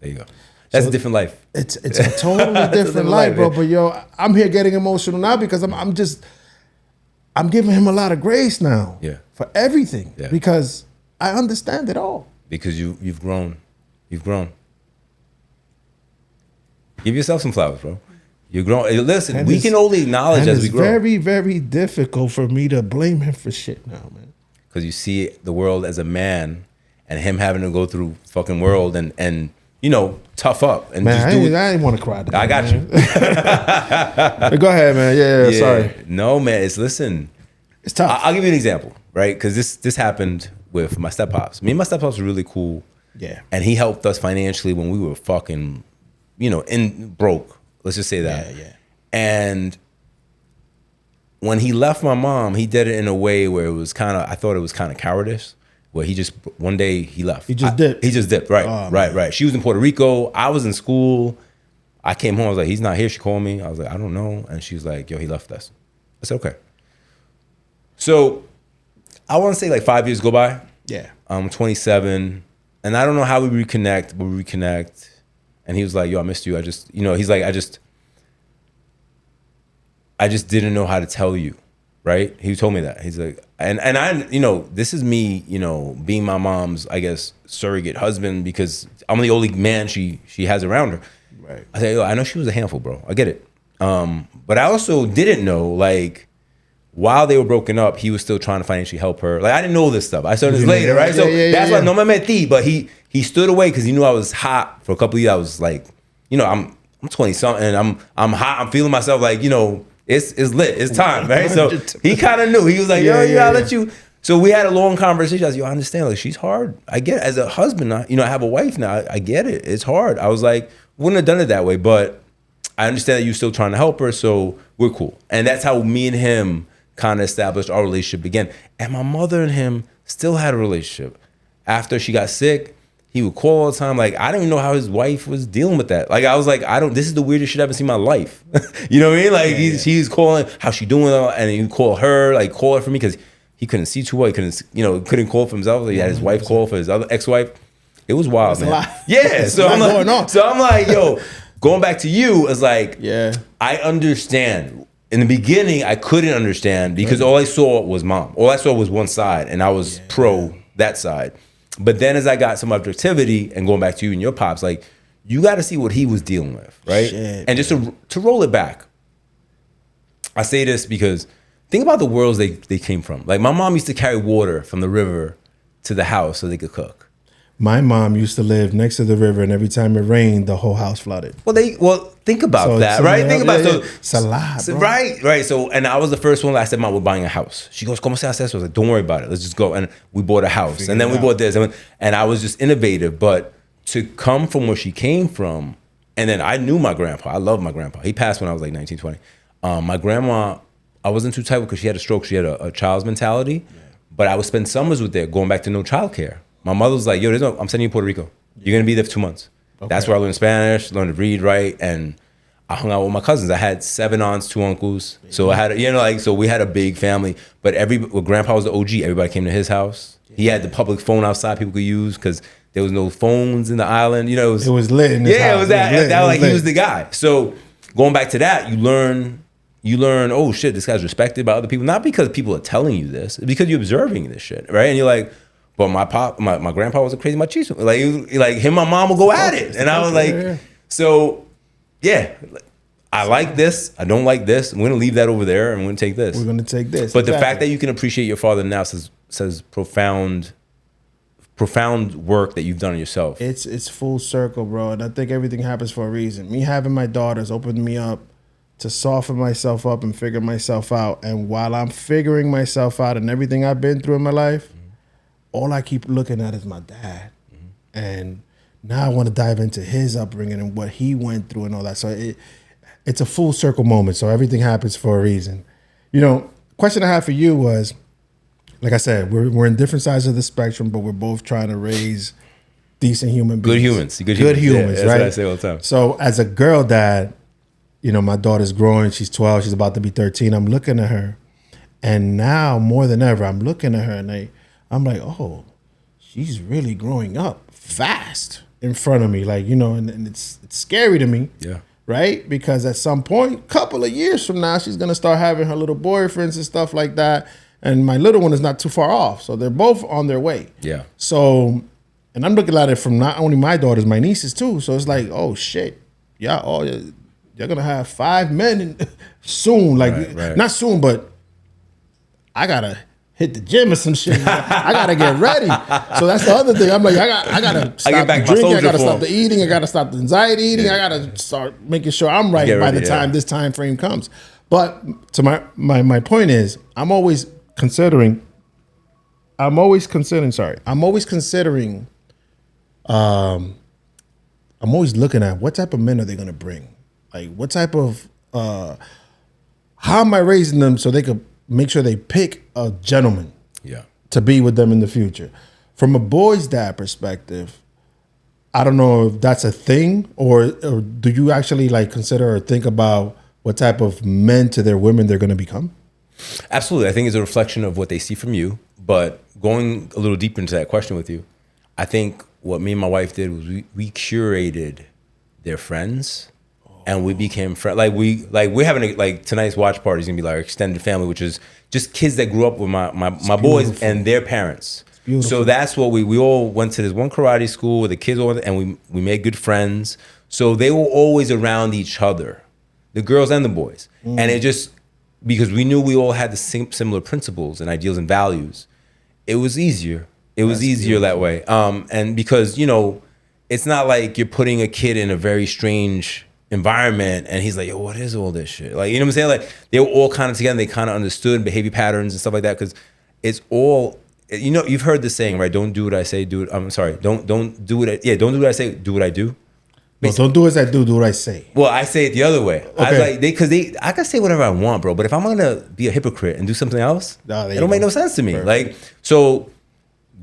There you go. That's a different life. It's a totally different life, bro. But yo, I'm here getting emotional now because I'm giving him a lot of grace now. Yeah. For everything. Yeah. Because I understand it all. Because you've grown. You've grown. Give yourself some flowers, bro. You're grown. Listen, and we can only acknowledge as we grow. It's very, very difficult for me to blame him for shit now, man. Because you see the world as a man, and him having to go through fucking world and tough up and man, just do it. I didn't want to cry. I got you. Go ahead, man. Yeah, sorry. No, man. It's tough. I'll give you an example, right? Because this happened with my step-pops. Me and my step-pops were really cool. Yeah. And he helped us financially when we were fucking, broke. Let's just say that. Yeah. And when he left my mom, he did it in a way where I thought it was kind of cowardice. Where one day he left. He just dipped. He just dipped, right, right. She was in Puerto Rico. I was in school. I came home. I was like, he's not here. She called me. I was like, I don't know. And she was like, yo, he left us. I said, okay. So I want to say like 5 years go by. Yeah. I'm 27. And I don't know how we reconnect, but we reconnect. And he was like, yo, I missed you. He's like, I just didn't know how to tell you. Right? He told me that. He's like, and I, this is me, being my mom's, I guess, surrogate husband, because I'm the only man she has around her. Right. I said, yo, I know she was a handful, bro. I get it. But I also didn't know, like, while they were broken up, he was still trying to financially help her. Like, I didn't know this stuff. I started this later, right? So that's why no me metí, but he stood away because he knew I was hot for a couple of years. I was like, I'm 20 something, I'm hot. I'm feeling myself like, it's lit. It's time, right? So he kind of knew. He was like, I'll let you. So we had a long conversation. I was like, I understand. Like, she's hard. I get it. As a husband, I have a wife now. I get it. It's hard. I was like, wouldn't have done it that way, but I understand that you're still trying to help her. So we're cool. And that's how me and him kind of established our relationship again. And my mother and him still had a relationship. After she got sick, he would call all the time. Like, I don't even know how his wife was dealing with that. Like, I was like, this is the weirdest shit I've ever seen in my life. You know what I mean? Like, he's calling, how's she doing? And he would call her for me because he couldn't see too well. He couldn't call for himself. He had his wife call for his other ex-wife. It was wild, man. Yeah. So I'm like, yo, going back to you is like, I understand. In the beginning, I couldn't understand because all I saw was mom. All I saw was one side, and I was pro that side. But then as I got some objectivity, and going back to you and your pops, like, you got to see what he was dealing with, right? Shit, and just to roll it back, I say this because think about the worlds they came from. Like, my mom used to carry water from the river to the house so they could cook. My mom used to live next to the river, and every time it rained, the whole house flooded. Well, think about that, right? Think about it. It's a lot, bro. Right. So, and I was the first one that I said, Mom, we're buying a house. She goes, ¿Cómo se hace eso? I was like, don't worry about it. Let's just go. And we bought a house. And then we bought this. And I was just innovative. But to come from where she came from, and then I knew my grandpa. I love my grandpa. He passed when I was like 19, 20. My grandma, I wasn't too tight because she had a stroke. She had a child's mentality. Yeah. But I would spend summers with her, going back to no childcare. My mother was like, yo, I'm sending you to Puerto Rico. You're going to be there for 2 months. Okay. That's where I learned Spanish, learned to read, write, and I hung out with my cousins. I had 7 aunts, 2 uncles. So I had, so we had a big family. But Grandpa was the OG. Everybody came to his house. He had the public phone outside people could use because there was no phones in the island. It was lit in his house. It was that. He was the guy. So going back to that, you learn, oh shit, this guy's respected by other people. Not because people are telling you this, because you're observing this shit, right? And you're like, but my grandpa was a crazy machisto. Like him and my mom would go at it. And I was like, so yeah, I like this. I don't like this. I'm going to leave that over there and we're going to take this. We're going to take this. But the fact that you can appreciate your father now says profound work that you've done on yourself. It's full circle, bro. And I think everything happens for a reason. Me having my daughters opened me up to soften myself up and figure myself out. And while I'm figuring myself out and everything I've been through in my life, all I keep looking at is my dad. And now I want to dive into his upbringing and what he went through and all that. So it's a full circle moment. So everything happens for a reason. Question I had for you was, like I said, we're in different sides of the spectrum, but we're both trying to raise decent human beings. Good humans, that's right? What I say all the time. So as a girl dad, my daughter's growing. She's 12. She's about to be 13. I'm looking at her. And now more than ever, I'm looking at her and I'm like, oh, she's really growing up fast in front of me. Like, and it's scary to me. Yeah. Right? Because at some point, couple of years from now, she's going to start having her little boyfriends and stuff like that. And my little one is not too far off. So they're both on their way. Yeah. So, and I'm looking at it from not only my daughters, my nieces too. So it's like, oh shit. Yeah. Oh, you're going to have 5 men soon. Like, right. Not soon, but I got to hit the gym or some shit. I gotta get ready. So that's the other thing. I'm like, I gotta stop the drinking. I gotta stop the eating. I gotta stop the anxiety eating. I gotta start making sure I'm right by the time this time frame comes. But to my point is, I'm always considering. I'm always looking at what type of men are they gonna bring? Like, what type of how am I raising them so they could make sure they pick a gentleman to be with them in the future. From a boy's dad perspective, I don't know if that's a thing or do you actually consider or think about what type of men to their women they're going to become? Absolutely. I think it's a reflection of what they see from you. But going a little deeper into that question with you, I think what me and my wife did was we curated their friends. And we became friends. We're having tonight's watch party is gonna be like our extended family, which is just kids that grew up with my boys and their parents. So that's what we all went to this one karate school where the kids all went, and we made good friends. So they were always around each other, the girls and the boys. And it just, because we knew we all had the same similar principles and ideals and values, it was easier. It was easier that way. And because, it's not like you're putting a kid in a very strange environment and he's like, yo, what is all this shit? Like, you know what I'm saying? Like, they were all kind of together and they kind of understood behavior patterns and stuff like that, because it's all, you've heard the saying, right? Don't do what I say, do it. I'm sorry. Don't do what I say, do what I do. Well, don't do as I do what I say. Well, I say it the other way. I was Okay. like, I can say whatever I want, bro. But if I'm gonna be a hypocrite and do something else, it don't make no sense to me. Perfect. Like, so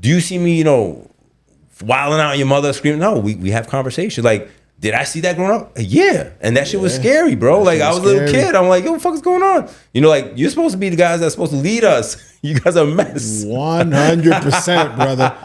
do you see me, wilding out at your mother, screaming? No, we have conversations. Like, did I see that growing up? Yeah. And that shit was scary, bro. Like, I was a little kid. I'm like, yo, what the fuck is going on? Like, you're supposed to be the guys that's supposed to lead us. You guys are a mess. 100%, brother.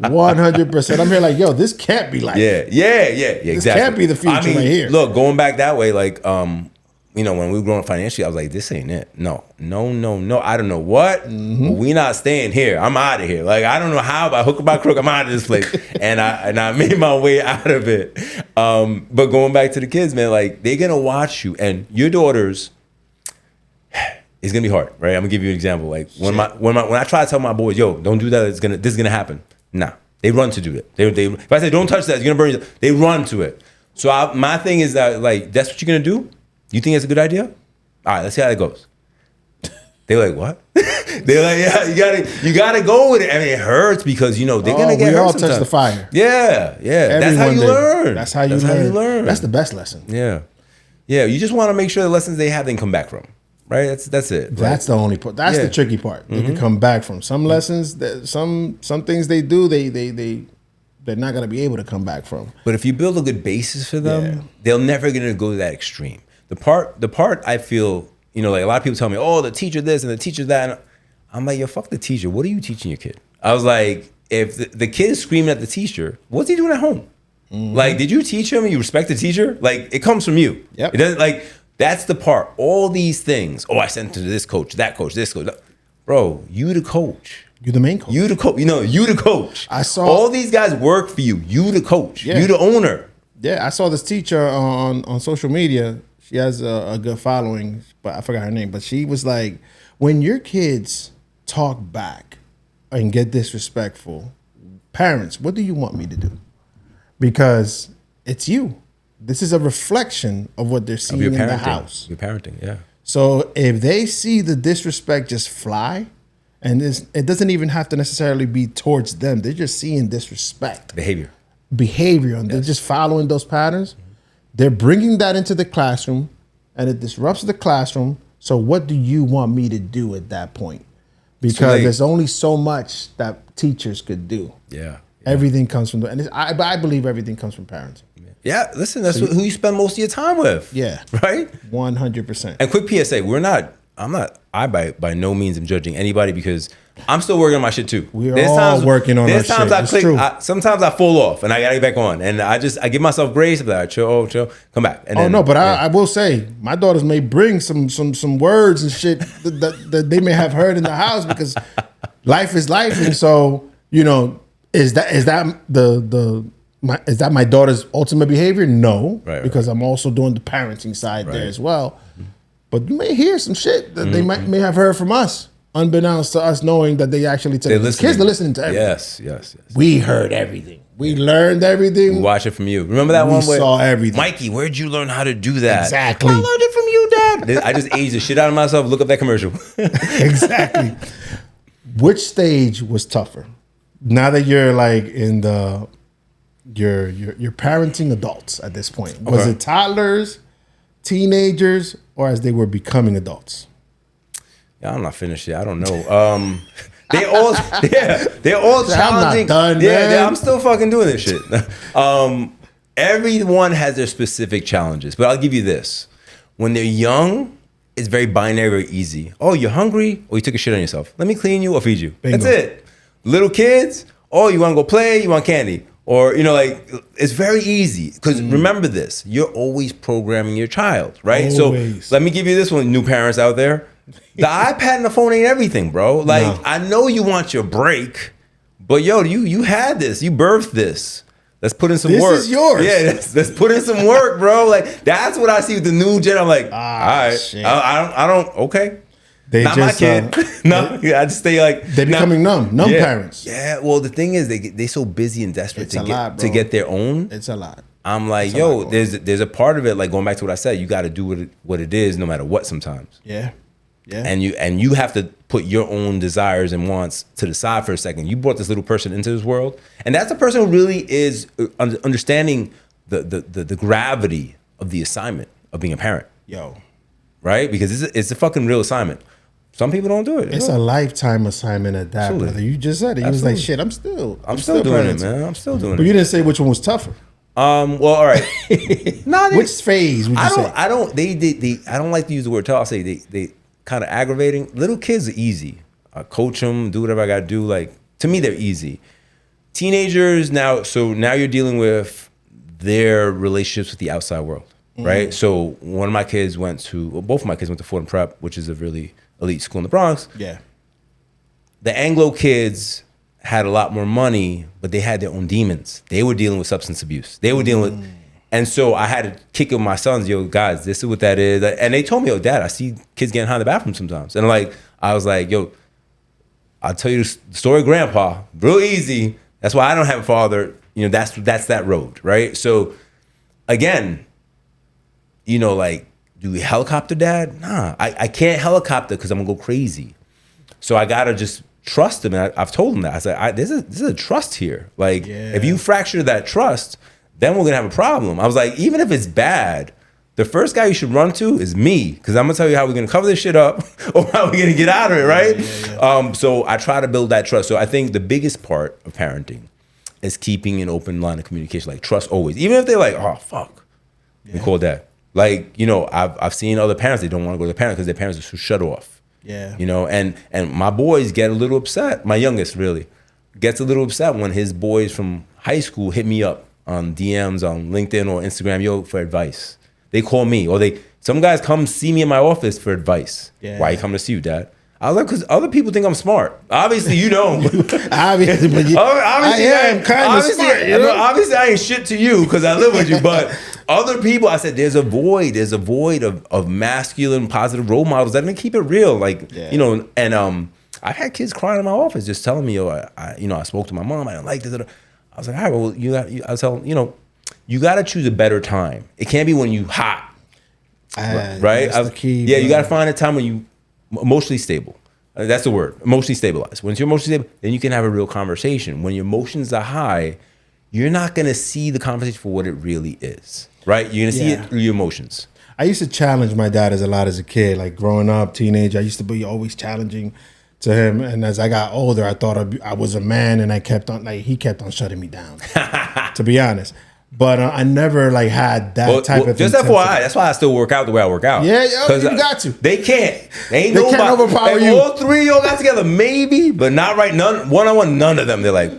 100%. I'm here like, yo, this can't be like Yeah, exactly. This can't be the future right here. Look, going back that way, like, when we were growing up financially, I was like, this ain't it. No. I don't know what. But we not staying here. I'm out of here. Like, I don't know how, by hook or by crook, I'm out of this place. and I made my way out of it. But going back to the kids, man, like, they're gonna watch you, and your daughters. It's gonna be hard, right? I'm gonna give you an example. Like when I try to tell my boys, yo, don't do that. This is gonna happen. Nah, they run to do it. They if I say don't touch that, it's gonna burn you. They run to it. So my thing is that, like, that's what you're gonna do. You think it's a good idea? All right, let's see how it goes. They're like, what? They're like, yeah, you gotta go with it. I mean, it hurts because they're gonna get hurt. We all sometimes. touch the fire. Yeah. That's how you learn. That's how you learn. That's the best lesson. Yeah. You just want to make sure the lessons they have, they can come back from. Right, that's it. Right? That's the only part. That's the tricky part. They can come back from some lessons. That some things they do, they're not gonna be able to come back from. But if you build a good basis for them, they're never gonna go to that extreme. The part I feel, like a lot of people tell me, oh, the teacher this and the teacher that. And I'm like, yo, fuck the teacher. What are you teaching your kid? I was like, if the kid is screaming at the teacher, what's he doing at home? Like, did you teach him and you respect the teacher? Like, it comes from you. Yep. It doesn't like. That's the part. All these things. Oh, I sent him to this coach, that coach, this coach. Bro, you the coach. You're the main coach. You the coach. You the coach. I saw all these guys work for you. You the coach. Yeah. You the owner. Yeah, I saw this teacher on social media. She has a good following, but I forgot her name. But she was like, when your kids talk back and get disrespectful, parents, what do you want me to do? Because it's you. This is a reflection of what they're seeing in the house. Your parenting, yeah. So if they see the disrespect just fly, and it doesn't even have to necessarily be towards them. They're just seeing disrespect. Behavior. And they're just following those patterns. They're bringing that into the classroom, and it disrupts the classroom. So what do you want me to do at that point? Because there's only so much that teachers could do. Yeah. Everything comes from I believe everything comes from parents. Yeah, listen, that's who you spend most of your time with. Yeah. Right? 100%. And quick PSA, I by no means am judging anybody because I'm still working on my shit too. We're all working on our shit. Sometimes I fall off and I gotta get back on. And I give myself grace. I'm like, chill, come back. And I will say, my daughters may bring some words and shit that they may have heard in the house because life is life. And so, is that my daughter's ultimate behavior? No, because I'm also doing the parenting side there as well. But you may hear some shit that they may have heard from us, unbeknownst to us, knowing that they actually tell the kids are listening to everything. Yes. We heard everything. We learned everything. We watch it from you. Remember that one where saw everything. Mikey, where'd you learn how to do that? Exactly. I learned it from you, Dad. I just aged the shit out of myself. Look up that commercial. Exactly. Which stage was tougher? Now that you're like in you're parenting adults at this point. Was it toddlers, teenagers, or as they were becoming adults? Yeah, I'm not finished yet. I don't know. They're all challenging. I'm not done, man. I'm still fucking doing this shit. Everyone has their specific challenges, but I'll give you this: when they're young, it's very binary, very easy. Oh, you're hungry? Or you took a shit on yourself. Let me clean you or feed you. Bingo. That's it. Little kids, oh, you want to go play? You want candy? Or, it's very easy. Because remember this, you're always programming your child, right? Always. So let me give you this one, new parents out there. The iPad and the phone ain't everything, bro. Like, no. I know you want your break, but yo, you had this. You birthed this. Let's put in some work. This is yours. Yeah, let's put in some work, bro. Like, that's what I see with the new gen. I'm like, all right, shit. I don't, okay. They not just, my kid. No, I just stay like they're becoming numb parents. Yeah, well, the thing is, they so busy and desperate to get their own. It's a lot. I'm like, yo, there's a part of it, like going back to what I said, you got to do what it is, no matter what. Sometimes. Yeah. And you have to put your own desires and wants to the side for a second. You brought this little person into this world, and that's a person who really is understanding the gravity of the assignment of being a parent. Yo, right? Because it's a fucking real assignment. Some people don't do it. it's a lifetime assignment at that, Absolutely. brother. You just said it. You was like, shit, I'm still doing it, parenting. man. I'm still doing it. But you didn't say which one was tougher. Well, all right. Which phase would you say? I don't like to use the word tough. I'll say they kind of aggravating. Little kids are easy. I coach them, do whatever I got to do. Like, to me, they're easy. Teenagers now you're dealing with their relationships with the outside world, right? So both of my kids went to Fordham Prep, which is a really elite school in the Bronx. Yeah. The Anglo kids had a lot more money, but they had their own demons. They were dealing with substance abuse. They were dealing with, and so I had to kick with my sons, yo, guys, this is what that is. And they told me, yo, Dad, I see kids getting high in the bathroom sometimes. And I was like, yo, I'll tell you the story of Grandpa, real easy. That's why I don't have a father. You know, that's that road, right? So again, you know, like, do we helicopter dad? Nah, I can't helicopter because I'm gonna go crazy. So I gotta just trust him. And I've told him that. I said, this is a trust here. Like, if you fracture that trust, then we're gonna have a problem. I was like, even if it's bad, the first guy you should run to is me, because I'm gonna tell you how we're gonna cover this shit up or how we're gonna get out of it, right? Yeah. So I try to build that trust. So I think the biggest part of parenting is keeping an open line of communication, like trust always. Even if they're like, oh, fuck, we call dad. Like, you know, I've seen other parents, they don't want to go to their parents because their parents are so shut off. Yeah. You know, and my boys get a little upset. My youngest really gets a little upset when his boys from high school hit me up on DMs on LinkedIn or Instagram, yo, for advice. They call me, or some guys come see me in my office for advice. Yeah. Why you coming to see you, Dad? I was like, because other people think I'm smart. Obviously, you don't. Obviously, but I am kind of smart. You know? Obviously, I ain't shit to you because I live with you. But other people, I said, there's a void of masculine, positive role models that are gonna keep it real. Like, you know, and I've had kids crying in my office just telling me, yo, I spoke to my mom, I didn't like this. I was like, all right, well, I was telling, you know, you got to choose a better time. It can't be when you hot, right? That's the key, you got to find a time when you emotionally stable. That's the word, emotionally stabilized. Once you're emotionally stable, then you can have a real conversation. When your emotions are high, you're not going to see the conversation for what it really is, right? You're going to see it through your emotions. I used to challenge my dad a lot as a kid, like growing up, teenager. I used to be always challenging to him. And as I got older, I thought I was a man, and he kept on shutting me down, to be honest. But I never had that type of just intensity. FYI, that's why I still work out the way I work out. Yeah, you got to. They can't. They can't overpower if you. All three of y'all got together, maybe, but not right. One-on-one, none of them. They're like,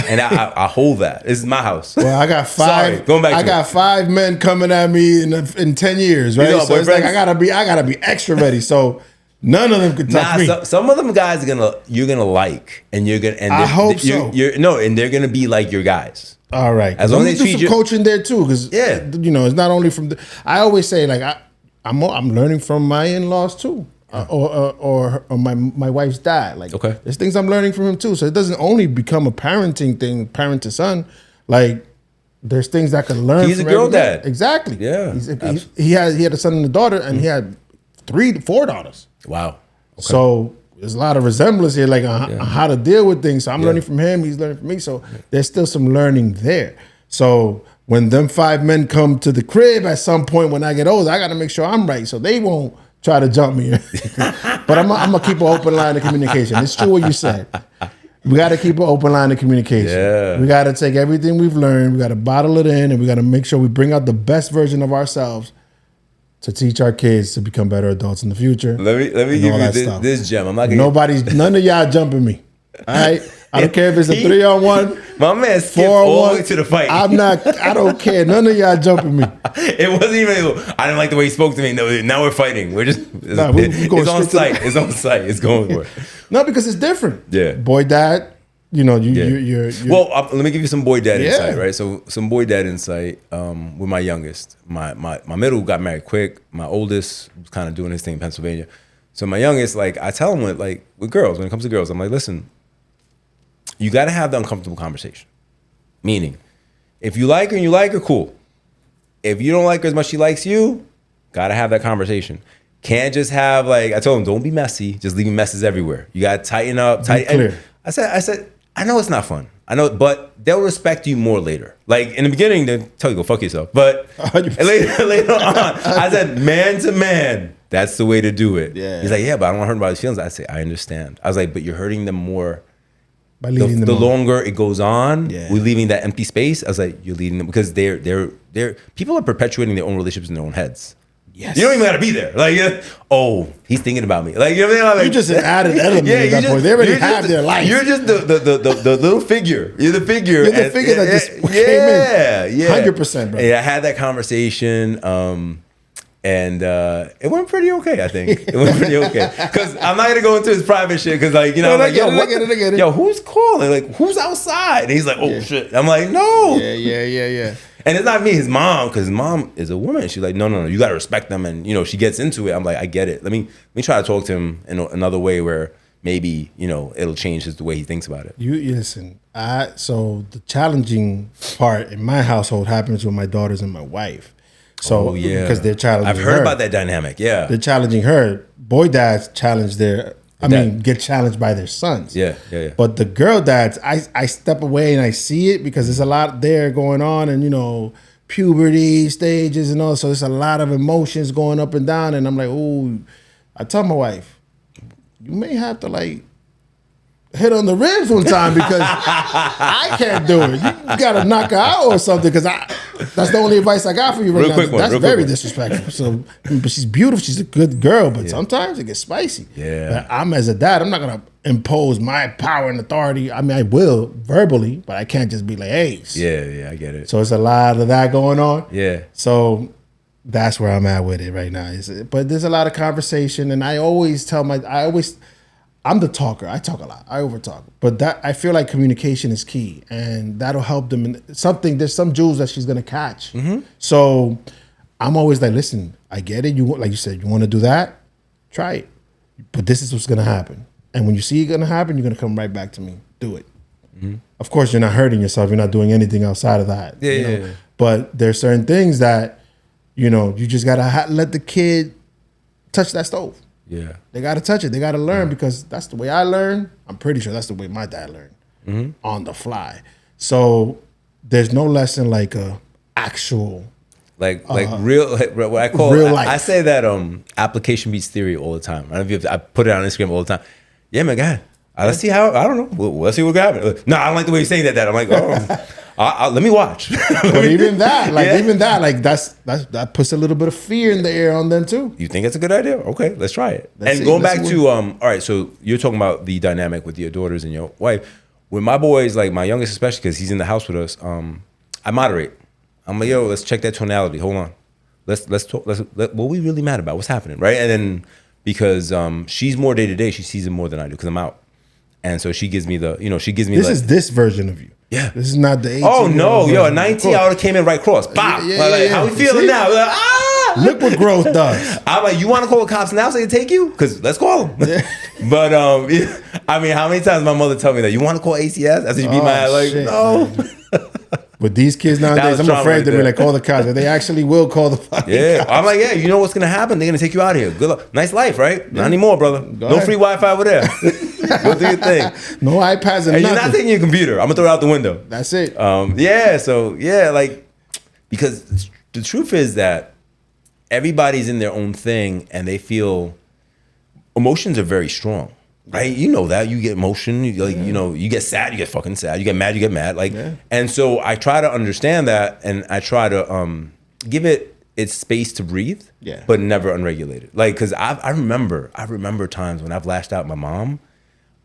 and I hold that. This is my house. Well, I got five. Sorry, going back. I got 5 men coming at me in 10 years, right? So it's like I gotta be extra ready. So none of them could touch me. Some of them guys you're gonna like, and you're gonna. And I hope so. And they're gonna be like your guys. All right. As long as they treat you, coaching there too, because you know, it's not only from. I always say I'm learning from my in-laws too, or my wife's dad. Like, there's things I'm learning from him too. So it doesn't only become a parenting thing, parent to son. Like, there's things I can learn. He's from a girl dad. Exactly. Yeah. He had a son and a daughter, and he had 4 daughters. Wow. Okay. So there's a lot of resemblance here, like on how to deal with things. So I'm learning from him, he's learning from me. So there's still some learning there. So when them 5 men come to the crib at some point when I get older, I got to make sure I'm right, so they won't try to jump me. But I'm gonna keep an open line of communication. It's true what you said. We got to keep an open line of communication. Yeah. We got to take everything we've learned, we got to bottle it in, and we got to make sure we bring out the best version of ourselves to teach our kids to become better adults in the future. Let me give you this gem. I'm not gonna none of y'all jumping me. All right? I don't care if it's a 3-on-1. My man skipped all the way to the fight. I don't care. None of y'all jumping me. It wasn't even, I didn't like the way he spoke to me. No, now we're fighting. We're just, it's on site. It's on site. It's going for it. No, because it's different. Yeah. Boy, dad, you know, you're well, let me give you some boy dad insight, right? So some boy dad insight with my youngest. My middle got married quick. My oldest was kind of doing his thing in Pennsylvania. So my youngest, like, I tell him with girls, when it comes to girls, I'm like, listen, you got to have the uncomfortable conversation. Meaning, if you like her and you like her, cool. If you don't like her as much as she likes you, got to have that conversation. Can't just have, like, I told him, don't be messy. Just leaving messes everywhere. You got to tighten up. Clear. I said, I know it's not fun. I know, but they'll respect you more later. Like in the beginning, they'll tell you go fuck yourself. But 100%. later on, I said man to man, that's the way to do it. Yeah. He's like, yeah, but I don't want to hurt anybody's feelings. I say, I understand. I was like, but you're hurting them more. By leading them The on. longer it goes on, Yeah. we're leaving that empty space. I was like, you're leading them because they're people are perpetuating their own relationships in their own heads. Yes. You don't even gotta be there. Like, oh, he's thinking about me. Like, you know what I mean? Like, You're just an added element at that point. They already have their life. You're just the little figure. You're the figure. You're the figure that just came in. Yeah. 100%, bro. Yeah, I had that conversation, and it went pretty okay, I think. It went pretty okay. Because I'm not gonna go into his private shit, because like, you know, No, I'm like, I get it. yo, who's calling? Like, who's outside? And he's like, oh shit. I'm like, no. Yeah. And it's not me, his mom, because his mom is a woman. She's like, no, you got to respect them. And, you know, she gets into it. I'm like, I get it. Let me try to talk to him in another way where maybe, you know, it'll change the way he thinks about it. You listen. So the challenging part in my household happens with my daughters and my wife. So because they're challenging. I've heard about that dynamic. Yeah, they're challenging her. Boy dads challenge get challenged by their sons. Yeah. But the girl dads, I step away and I see it because there's a lot there going on, and you know, puberty stages and all. So there's a lot of emotions going up and down, and I'm like, ooh. I tell my wife, you may have to like hit on the ribs one time because I can't do it. You gotta knock her out or something, because that's the only advice I got for you right now. That's very disrespectful. So, but she's beautiful. She's a good girl, but sometimes it gets spicy. Yeah. But I'm, as a dad, I'm not gonna impose my power and authority. I mean, I will verbally, but I can't just be like, hey. Yeah, I get it. So it's a lot of that going on. Yeah. So that's where I'm at with it right now. But there's a lot of conversation, and I always I'm the talker. I talk a lot. I overtalk. But I feel like communication is key, and that'll help them. There's some jewels that she's gonna catch. Mm-hmm. So I'm always like, listen, I get it. You, like you said, you want to do that? Try it. But this is what's gonna happen. And when you see it gonna happen, you're gonna come right back to me. Do it. Mm-hmm. Of course, you're not hurting yourself. You're not doing anything outside of that. Yeah. But there's certain things that, you know, you just gotta let the kid touch that stove. Yeah. They got to touch it. They got to learn, because that's the way I learned. I'm pretty sure that's the way my dad learned, on the fly. So there's no lesson like a actual, like real, what I call real life. I say that application beats theory all the time. I don't know if I put it on Instagram all the time. Yeah, my God. Let's see how, I don't know. Let's see what happens. No, I don't like the way you're saying that. I'm like, let me watch. But even that, that puts a little bit of fear in the air on them too. You think it's a good idea? Okay, let's try it. Let's going back to all right, so you're talking about the dynamic with your daughters and your wife. With my boys, like my youngest especially, because he's in the house with us, I moderate. I'm like, yo, let's check that tonality. Hold on. Let's talk. What we really mad about? What's happening, right? And then because she's more day to day, she sees it more than I do because I'm out. And so she gives me This is this version of you. Yeah. This is not the 18. Oh no, yo, a 19, I would have came in right cross. Pop. Yeah. How we feeling now? Like, Look what growth does. I'm like, you want to call the cops now so they take you? Because let's call them. Yeah. But I mean, how many times my mother told me that? You want to call ACS? After she beat my ass, like, shit, no. With these kids nowadays, I'm afraid they're like, call the cops. They actually will call the fucking cops. I'm like, yeah, you know what's gonna happen? They're gonna take you out of here. Good luck. Nice life, right? Yeah. Not anymore, brother. No free Wi-Fi over there. Go do your thing. No iPads and you're not taking your computer. I'm gonna throw it out the window. That's it. Like, because the truth is that everybody's in their own thing, and they feel emotions are very strong. Right, you know that you get emotion, you get sad, you get fucking sad, you get mad, like, and so I try to understand that, and I try to give it its space to breathe, but never unregulated. Like, because I remember times when I've lashed out at my mom,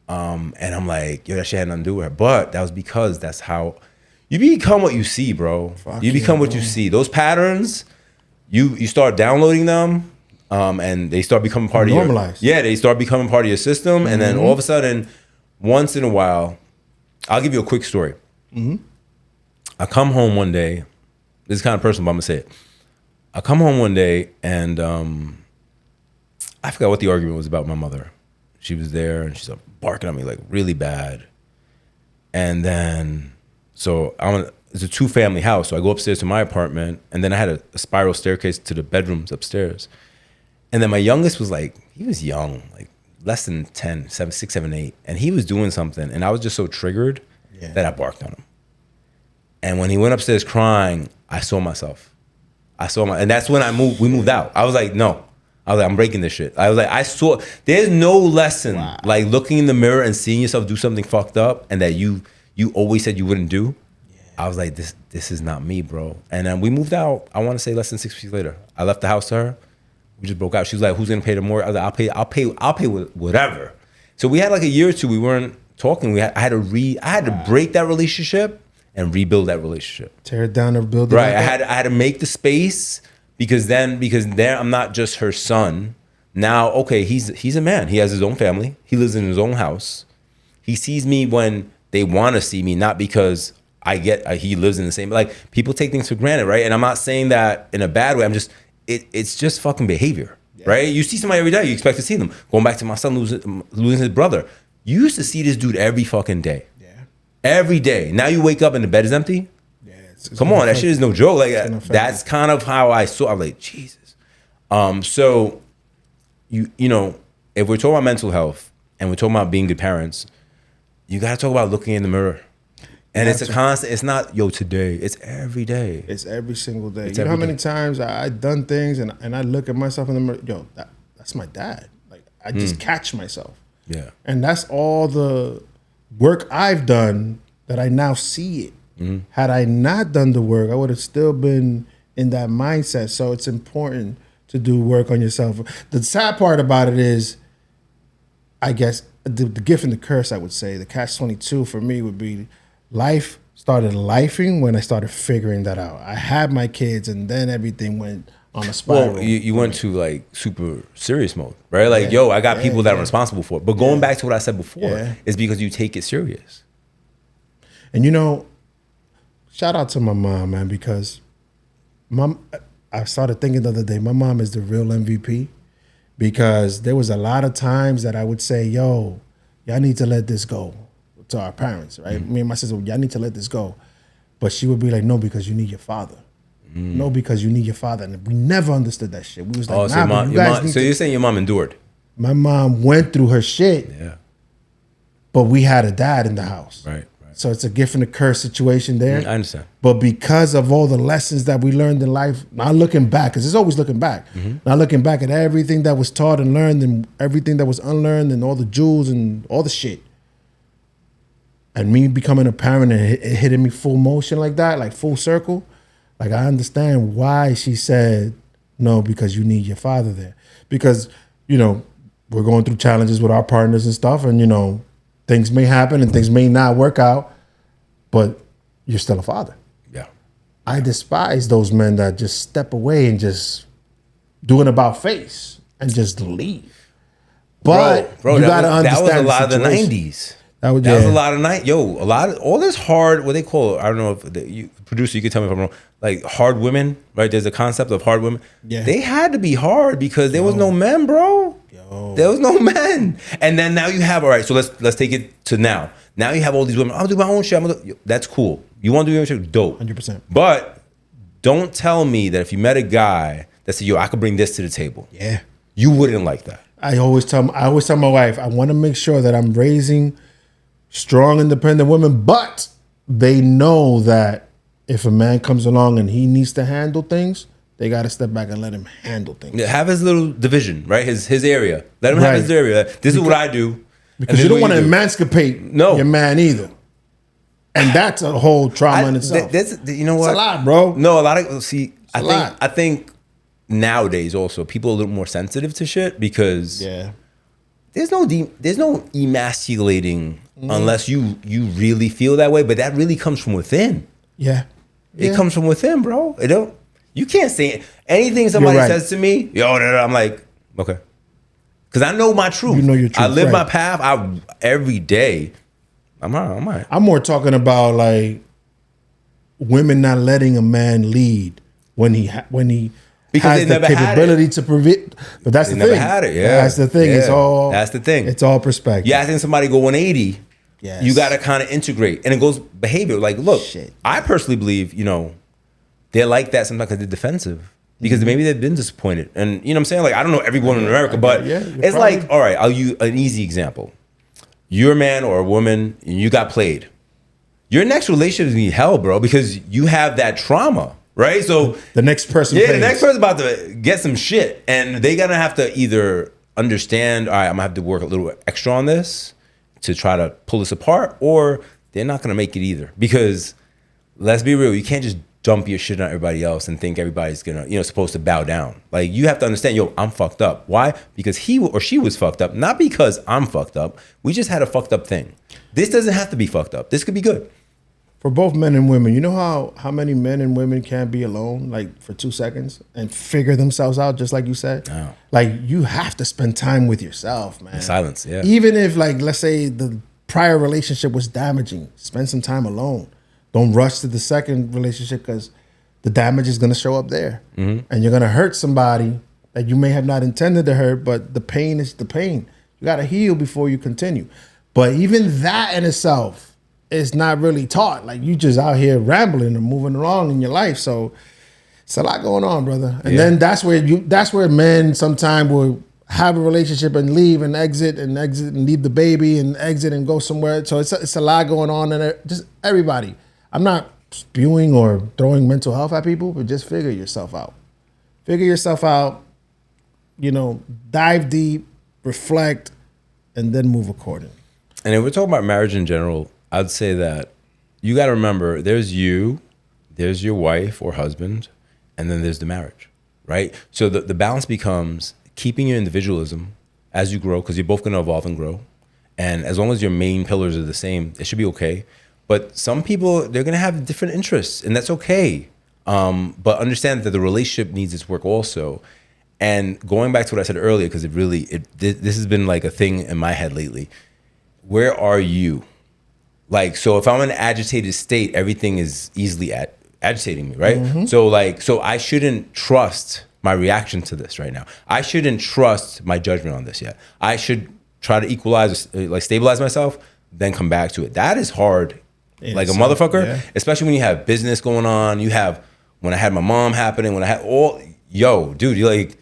and I'm like, yo, that shit had nothing to do with her, but that was because that's how you become what you see, bro. You become what you see. Those patterns, you start downloading them. And they start becoming part of your they start becoming part of your system, and then all of a sudden, once in a while, I'll give you a quick story. I come home one day. This is kind of personal, but I'm gonna say it. I come home one day, and I forgot what the argument was about. My mother, she was there, and she's barking at me like really bad. And then, so it's a 2-family house, so I go upstairs to my apartment, and then I had a spiral staircase to the bedrooms upstairs. And then my youngest was like, he was young, like less than 10, 6, 7, 8. And he was doing something. And I was just so triggered. that I barked on him. And when he went upstairs crying, I saw myself. And that's when we moved out. I was like, no. I was like, I'm breaking this shit. I was like, there's no lesson like looking in the mirror and seeing yourself do something fucked up and that you always said you wouldn't do. I was like, this is not me, bro. And then we moved out, I want to say less than 6 weeks later. I left the house to her. We just broke out. She was like, who's gonna pay the mortgage? I was like, I'll pay whatever. So we had like a year or two, we weren't talking. I had to break that relationship and rebuild that relationship. Tear it down or build it right. up. I had to make the space because there I'm not just her son. Now, okay, he's a man. He has his own family. He lives in his own house. He sees me when they want to see me, not because he lives in the same, like people take things for granted, right? And I'm not saying that in a bad way. It's just fucking behavior, right? You see somebody every day, you expect to see them. Going back to my son losing his brother. You used to see this dude every fucking day. Yeah. Every day. Now you wake up and the bed is empty. Yeah. Come on, that shit is no joke. Like that's kind of how I saw. I'm like, Jesus. So you know, if we're talking about mental health and we're talking about being good parents, you got to talk about looking in the mirror. And it's a constant, it's not, today. It's every day. It's every single day. You know how many times I've done things and I look at myself in the mirror, that's my dad. Like, I just catch myself. Yeah. And that's all the work I've done that I now see it. Had I not done the work, I would have still been in that mindset. So it's important to do work on yourself. The sad part about it is, I guess, the gift and the curse, I would say, the catch-22 for me would be, life started lifing when I started figuring that out. I had my kids, and then everything went on a spiral. Well, you went to like super serious mode, right? Like, I got people that I'm responsible for. But going back to what I said before, is because you take it serious. And shout out to my mom, man, because I started thinking the other day, my mom is the real MVP, because there was a lot of times that I would say, y'all need to let this go. To our parents, right? Me and my sister, y'all need to let this go. But she would be like, no, because you need your father. No, because you need your father. And we never understood that shit. We was like, so you're saying your mom endured? My mom went through her shit. Yeah. But we had a dad in the house. Right. So it's a gift and a curse situation there. I understand. But because of all the lessons that we learned in life, now looking back, because it's always looking back. Now looking back at everything that was taught and learned and everything that was unlearned and all the jewels and all the shit. And me becoming a parent and it hitting me full motion like that, like full circle, like I understand why she said no, because you need your father there. Because, we're going through challenges with our partners and stuff, and, things may happen and things may not work out, but you're still a father. Yeah. I despise those men that just step away and just do an about face and just leave. But bro, you got to understand that was a lot of the 90s. That was a lot of all this hard, what they call it, I don't know if producer, you can tell me if I'm wrong, like hard women, right? There's a concept of hard women. Yeah. They had to be hard because there was no men, bro. There was no men. And then now you have, all right, so let's take it to now. Now you have all these women, I'll do my own shit. That's cool. You want to do your own shit? Dope. 100%. But don't tell me that if you met a guy that said, I could bring this to the table. Yeah. You wouldn't like that. I always tell my wife, I want to make sure that I'm raising strong, independent women, but they know that if a man comes along and he needs to handle things, they got to step back and let him handle things. Yeah, have his little division, right? His area. Let him have his area. This is what I do. Because you don't want to emancipate your man either. And that's a whole trauma in itself. You know what? It's a lot, bro. No, a lot of, I think nowadays also people are a little more sensitive to shit because there's no emasculating unless you really feel that way, but that really comes from within. Yeah. It comes from within, bro. You can't say anything somebody says to me, I'm like, okay. Because I know my truth. You know your truth. I live my path every day. I'm all right. I'm more talking about like women not letting a man lead when he because has the capability to prevent. But that's the thing. Never had it. Yeah, that's the thing. Yeah. That's the thing. It's all perspective. Yeah, I think somebody go 180. Yes. You got to kind of integrate, and it goes behavior. Like, look, I personally believe they're like that sometimes because they're defensive. Because maybe they've been disappointed. And you know what I'm saying? Like, I don't know every woman in America, but it's like, all right, I'll use an easy example. You're a man or a woman, and you got played. your next relationship is gonna be hell, bro, because you have that trauma, right? So The next person yeah, pays. the next person's about to get some shit, and they gonna have to either understand, all right, I'm gonna have to work a little extra on this to try to pull this apart, or they're not gonna make it either. Because let's be real, you can't just dump your shit on everybody else and think everybody's gonna, supposed to bow down. Like, you have to understand, yo, I'm fucked up. Why? Because he or she was fucked up, not because I'm fucked up. We just had a fucked up thing. This doesn't have to be fucked up. This could be good. For both men and women, you know how many men and women can't be alone like for 2 seconds and figure themselves out, just like you said? Oh. Like, you have to spend time with yourself, man. Silence, yeah. Even if, like, let's say the prior relationship was damaging, spend some time alone. Don't rush to the second relationship, because the damage is going to show up there. And you're going to hurt somebody that you may have not intended to hurt, but the pain is the pain. You got to heal before you continue. But even that in itself is not really taught. Like, you just out here rambling and moving along in your life. So it's a lot going on, brother. And then that's where men sometimes will have a relationship and leave and exit and leave the baby and exit and go somewhere. So it's a lot going on, and just everybody. I'm not spewing or throwing mental health at people, but just figure yourself out. Figure yourself out, dive deep, reflect, and then move accordingly. And if we're talking about marriage in general, I'd say that you got to remember, there's you, there's your wife or husband, and then there's the marriage, right? So the balance becomes keeping your individualism as you grow, because you're both going to evolve and grow. And as long as your main pillars are the same, it should be okay. But some people, they're going to have different interests, and that's okay. But understand that the relationship needs its work also. And going back to what I said earlier, because this has been like a thing in my head lately. Where are you? Like, so if I'm in an agitated state, everything is easily agitating me, right? So I shouldn't trust my reaction to this right now. I shouldn't trust my judgment on this yet. I should try to equalize, like stabilize myself, then come back to it. That is hard. Like a motherfucker, especially when you have business going on. You have, when I had my mom happening, when I had dude, you're like,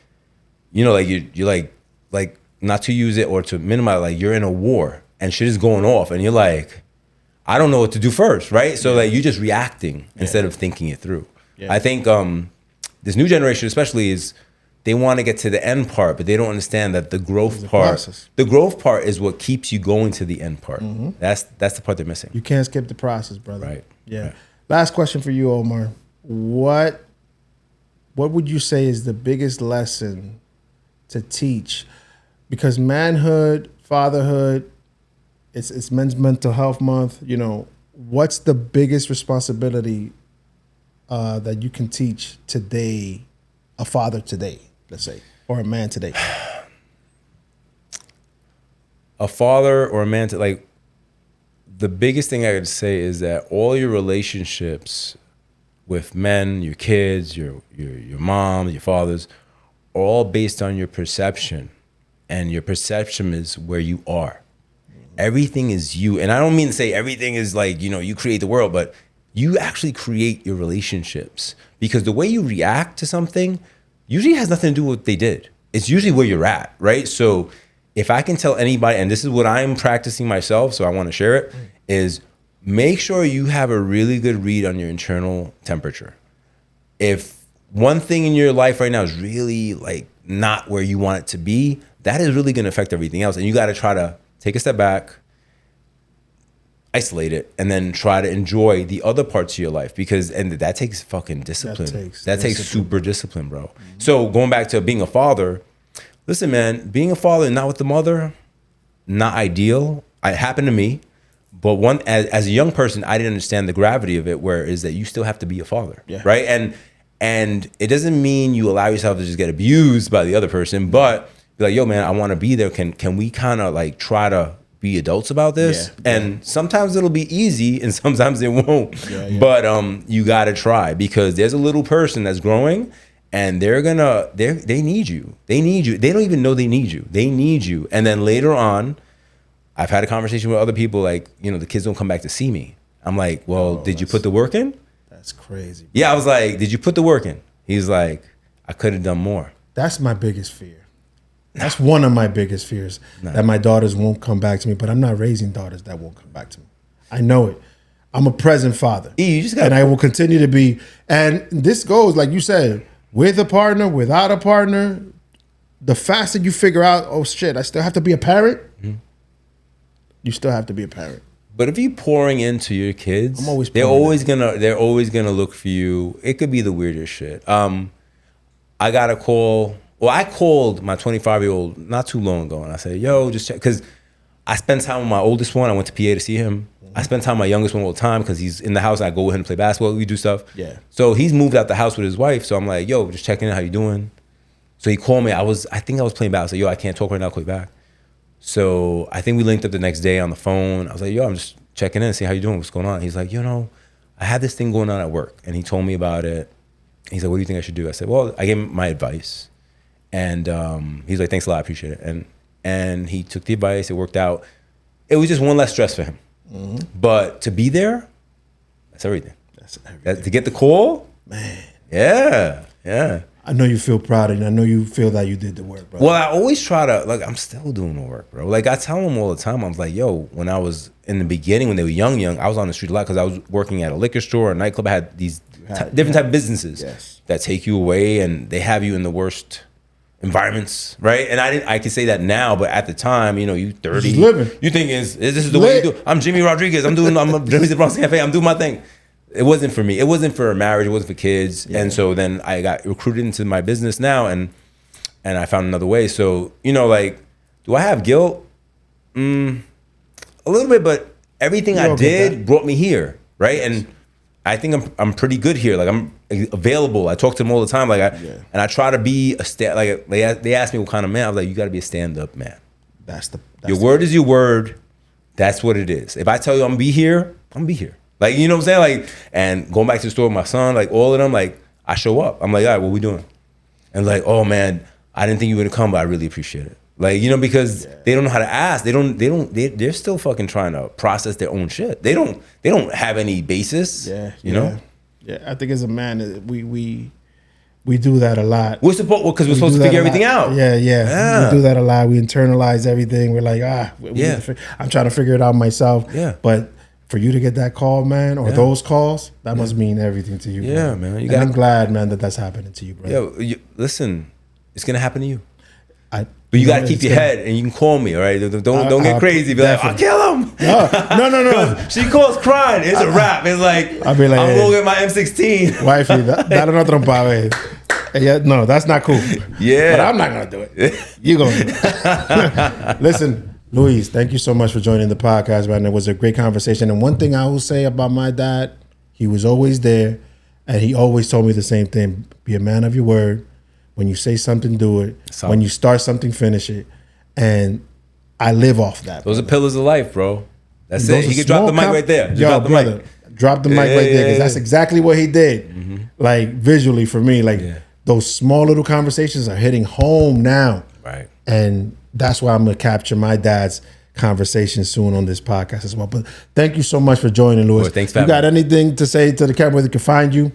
you're like not to use it or to minimize, like you're in a war and shit is going off, and you're like, I don't know what to do first, right? So like you're just reacting instead of thinking it through. I think this new generation especially they want to get to the end part, but they don't understand that the growth part is what keeps you going to the end part. That's the part they're missing. You can't skip the process, brother. Right. Yeah. Right. Last question for you, Omar. What would you say is the biggest lesson to teach? Because manhood, fatherhood, it's Men's Mental Health Month. What's the biggest responsibility that you can teach today, a father today, let's say, or a man today? A father or a man the biggest thing I could say is that all your relationships with men, your kids, your mom, your fathers, are all based on your perception. And your perception is where you are. Everything is you. And I don't mean to say everything is like, you create the world, but you actually create your relationships. Because the way you react to something usually has nothing to do with what they did. It's usually where you're at, right? So if I can tell anybody, and this is what I'm practicing myself, so I want to share it, is make sure you have a really good read on your internal temperature. If one thing in your life right now is really like not where you want it to be, that is really going to affect everything else. And you got to try to take a step back, isolate it, and then try to enjoy the other parts of your life, and that takes fucking discipline. That takes super discipline, bro. So going back to being a father, listen, man, being a father not with the mother, not ideal. It happened to me, but as a young person, I didn't understand the gravity of it, where is that you still have to be a father, right? And it doesn't mean you allow yourself to just get abused by the other person, but be like, yo, man, I want to be there. Can we kind of like try to be adults about this? And sometimes it'll be easy and sometimes it won't. But you got to try, because there's a little person that's growing, and they need you. They need you. They don't even know they need you. They need you. And then later on, I've had a conversation with other people, like, the kids don't come back to see me. I'm like, well, did you put the work in? That's crazy. Bro. Yeah, I was like, did you put the work in? He's like, I could have done more. That's my biggest fear. That's one of my biggest fears, that my daughters won't come back to me. But I'm not raising daughters that won't come back to me. I know it. I'm a present father. You just gotta, and I will continue to be. And this goes, like you said, with a partner, without a partner, the faster you figure out, oh shit, I still have to be a parent. You still have to be a parent. But if you're pouring into your kids, I'm always they're always gonna look for you. It could be the weirdest shit. I got a call. Well, I called my 25-year-old not too long ago, and I said, "Yo, just check," because I spend time with my oldest one. I went to PA to see him. I spend time with my youngest one all the time because he's in the house. I go with him to play basketball. We do stuff. Yeah. So he's moved out the house with his wife. So I'm like, "Yo, just checking in. How you doing?" So he called me. I think I was playing basketball. I said, "Yo, I can't talk right now. I'll call you back." So I think we linked up the next day on the phone. I was like, "Yo, I'm just checking in, see how you doing. What's going on?" He's like, I had this thing going on at work, and he told me about it. He's like, "What do you think I should do?" I said, "Well," I gave him my advice. And he's like, "Thanks a lot, I appreciate it." And he took the advice. It worked out. It was just one less stress for him. But to be there, that's everything. To get the call, man. Yeah. I know you feel proud, and I know you feel that you did the work, bro. Well, I always try to, like, I'm still doing the work, bro. Like, I tell them all the time, I was like, yo, when I was in the beginning, when they were young, I was on the street a lot because I was working at a liquor store, a nightclub. I had these different type of businesses that take you away, and they have you in the worst environments, right? And I can say that now, but at the time, you 30, you think this is the way you do. I'm Jimmy Rodriguez. I'm Jimmy's the Bronx Cafe. I'm doing my thing. It wasn't for me. It wasn't for a marriage. It wasn't for kids. Yeah. And so then I got recruited into my business now, and I found another way. So like, do I have guilt? A little bit, but everything I did brought me here, right? And I think I'm pretty good here. Like, I'm available. I talk to them all the time. Like, and I try to be like they asked me what kind of man. I was like, you got to be a stand-up man. That's your word is your word. That's what it is. If I tell you I'm gonna be here, I'm gonna be here. Like, you know what I'm saying? Like, and going back to the store with my son, like, all of them, like, I show up. I'm like, all right, what we doing? And like, oh man, I didn't think you were gonna come, but I really appreciate it. Like, because they don't know how to ask. They're still fucking trying to process their own shit. They don't have any basis. Yeah, I think as a man, we do that a lot. We're supposed to figure everything out. Yeah. We do that a lot. We internalize everything. We're like, I'm trying to figure it out myself. Yeah. But for you to get that call, man, or those calls, that must mean everything to you. Yeah, bro. man. I'm glad, man, that's happening to you, bro. Yo, listen, it's gonna happen to you. But you gotta keep your head, and you can call me, all right? Don't get crazy. Be like, I'll kill him. No. She calls crying. It's a wrap. It's like, I'll be like, I'm gonna get my M16. Wifey, dale una trompa, vez. No, that's not cool. Yeah. But I'm not gonna do it. You gonna do it. Listen, Luis, thank you so much for joining the podcast, man. It was a great conversation. And one thing I will say about my dad, he was always there, and he always told me the same thing. Be a man of your word. When you say something, do it. When you start something, finish it. And I live off that. Those are pillars of life, bro. That's it. You can drop the mic right there. Drop the mic right there, because that's exactly what he did. Like, visually for me, like, those small little conversations are hitting home now. Right. And that's why I'm going to capture my dad's conversation soon on this podcast as well. But thank you so much for joining, Luis. Boy, thanks for having me. You got anything to say to the camera where they can find you?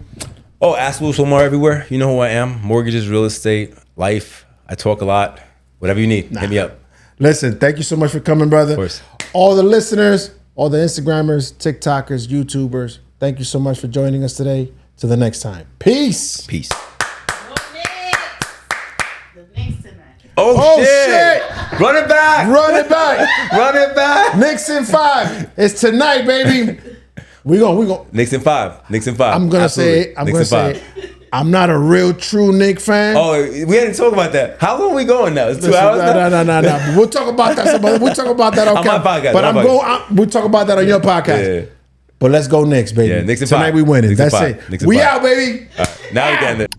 Oh, ask Luis Omar everywhere. You know who I am. Mortgages, real estate, life. I talk a lot. Whatever you need, hit me up. Listen, thank you so much for coming, brother. Of course. All the listeners, all the Instagrammers, TikTokers, YouTubers, thank you so much for joining us today. Till the next time. Peace. Peace. Oh shit. Run it back. Run it back. Run it back. Knicks in 5. It's tonight, baby. We gonna Knicks in 5. Knicks in 5. I'm gonna say I'm not a real true Knick fan. Oh, we hadn't talked about that. How long are we going now? It's 2 hours now? No. We'll talk about that. We'll talk about that on my podcast. But we'll talk about that on your podcast. Yeah. But let's go Knicks, baby. Yeah, Knicks in 5. Tonight we winning. That's it. We out, baby. Now we can end it.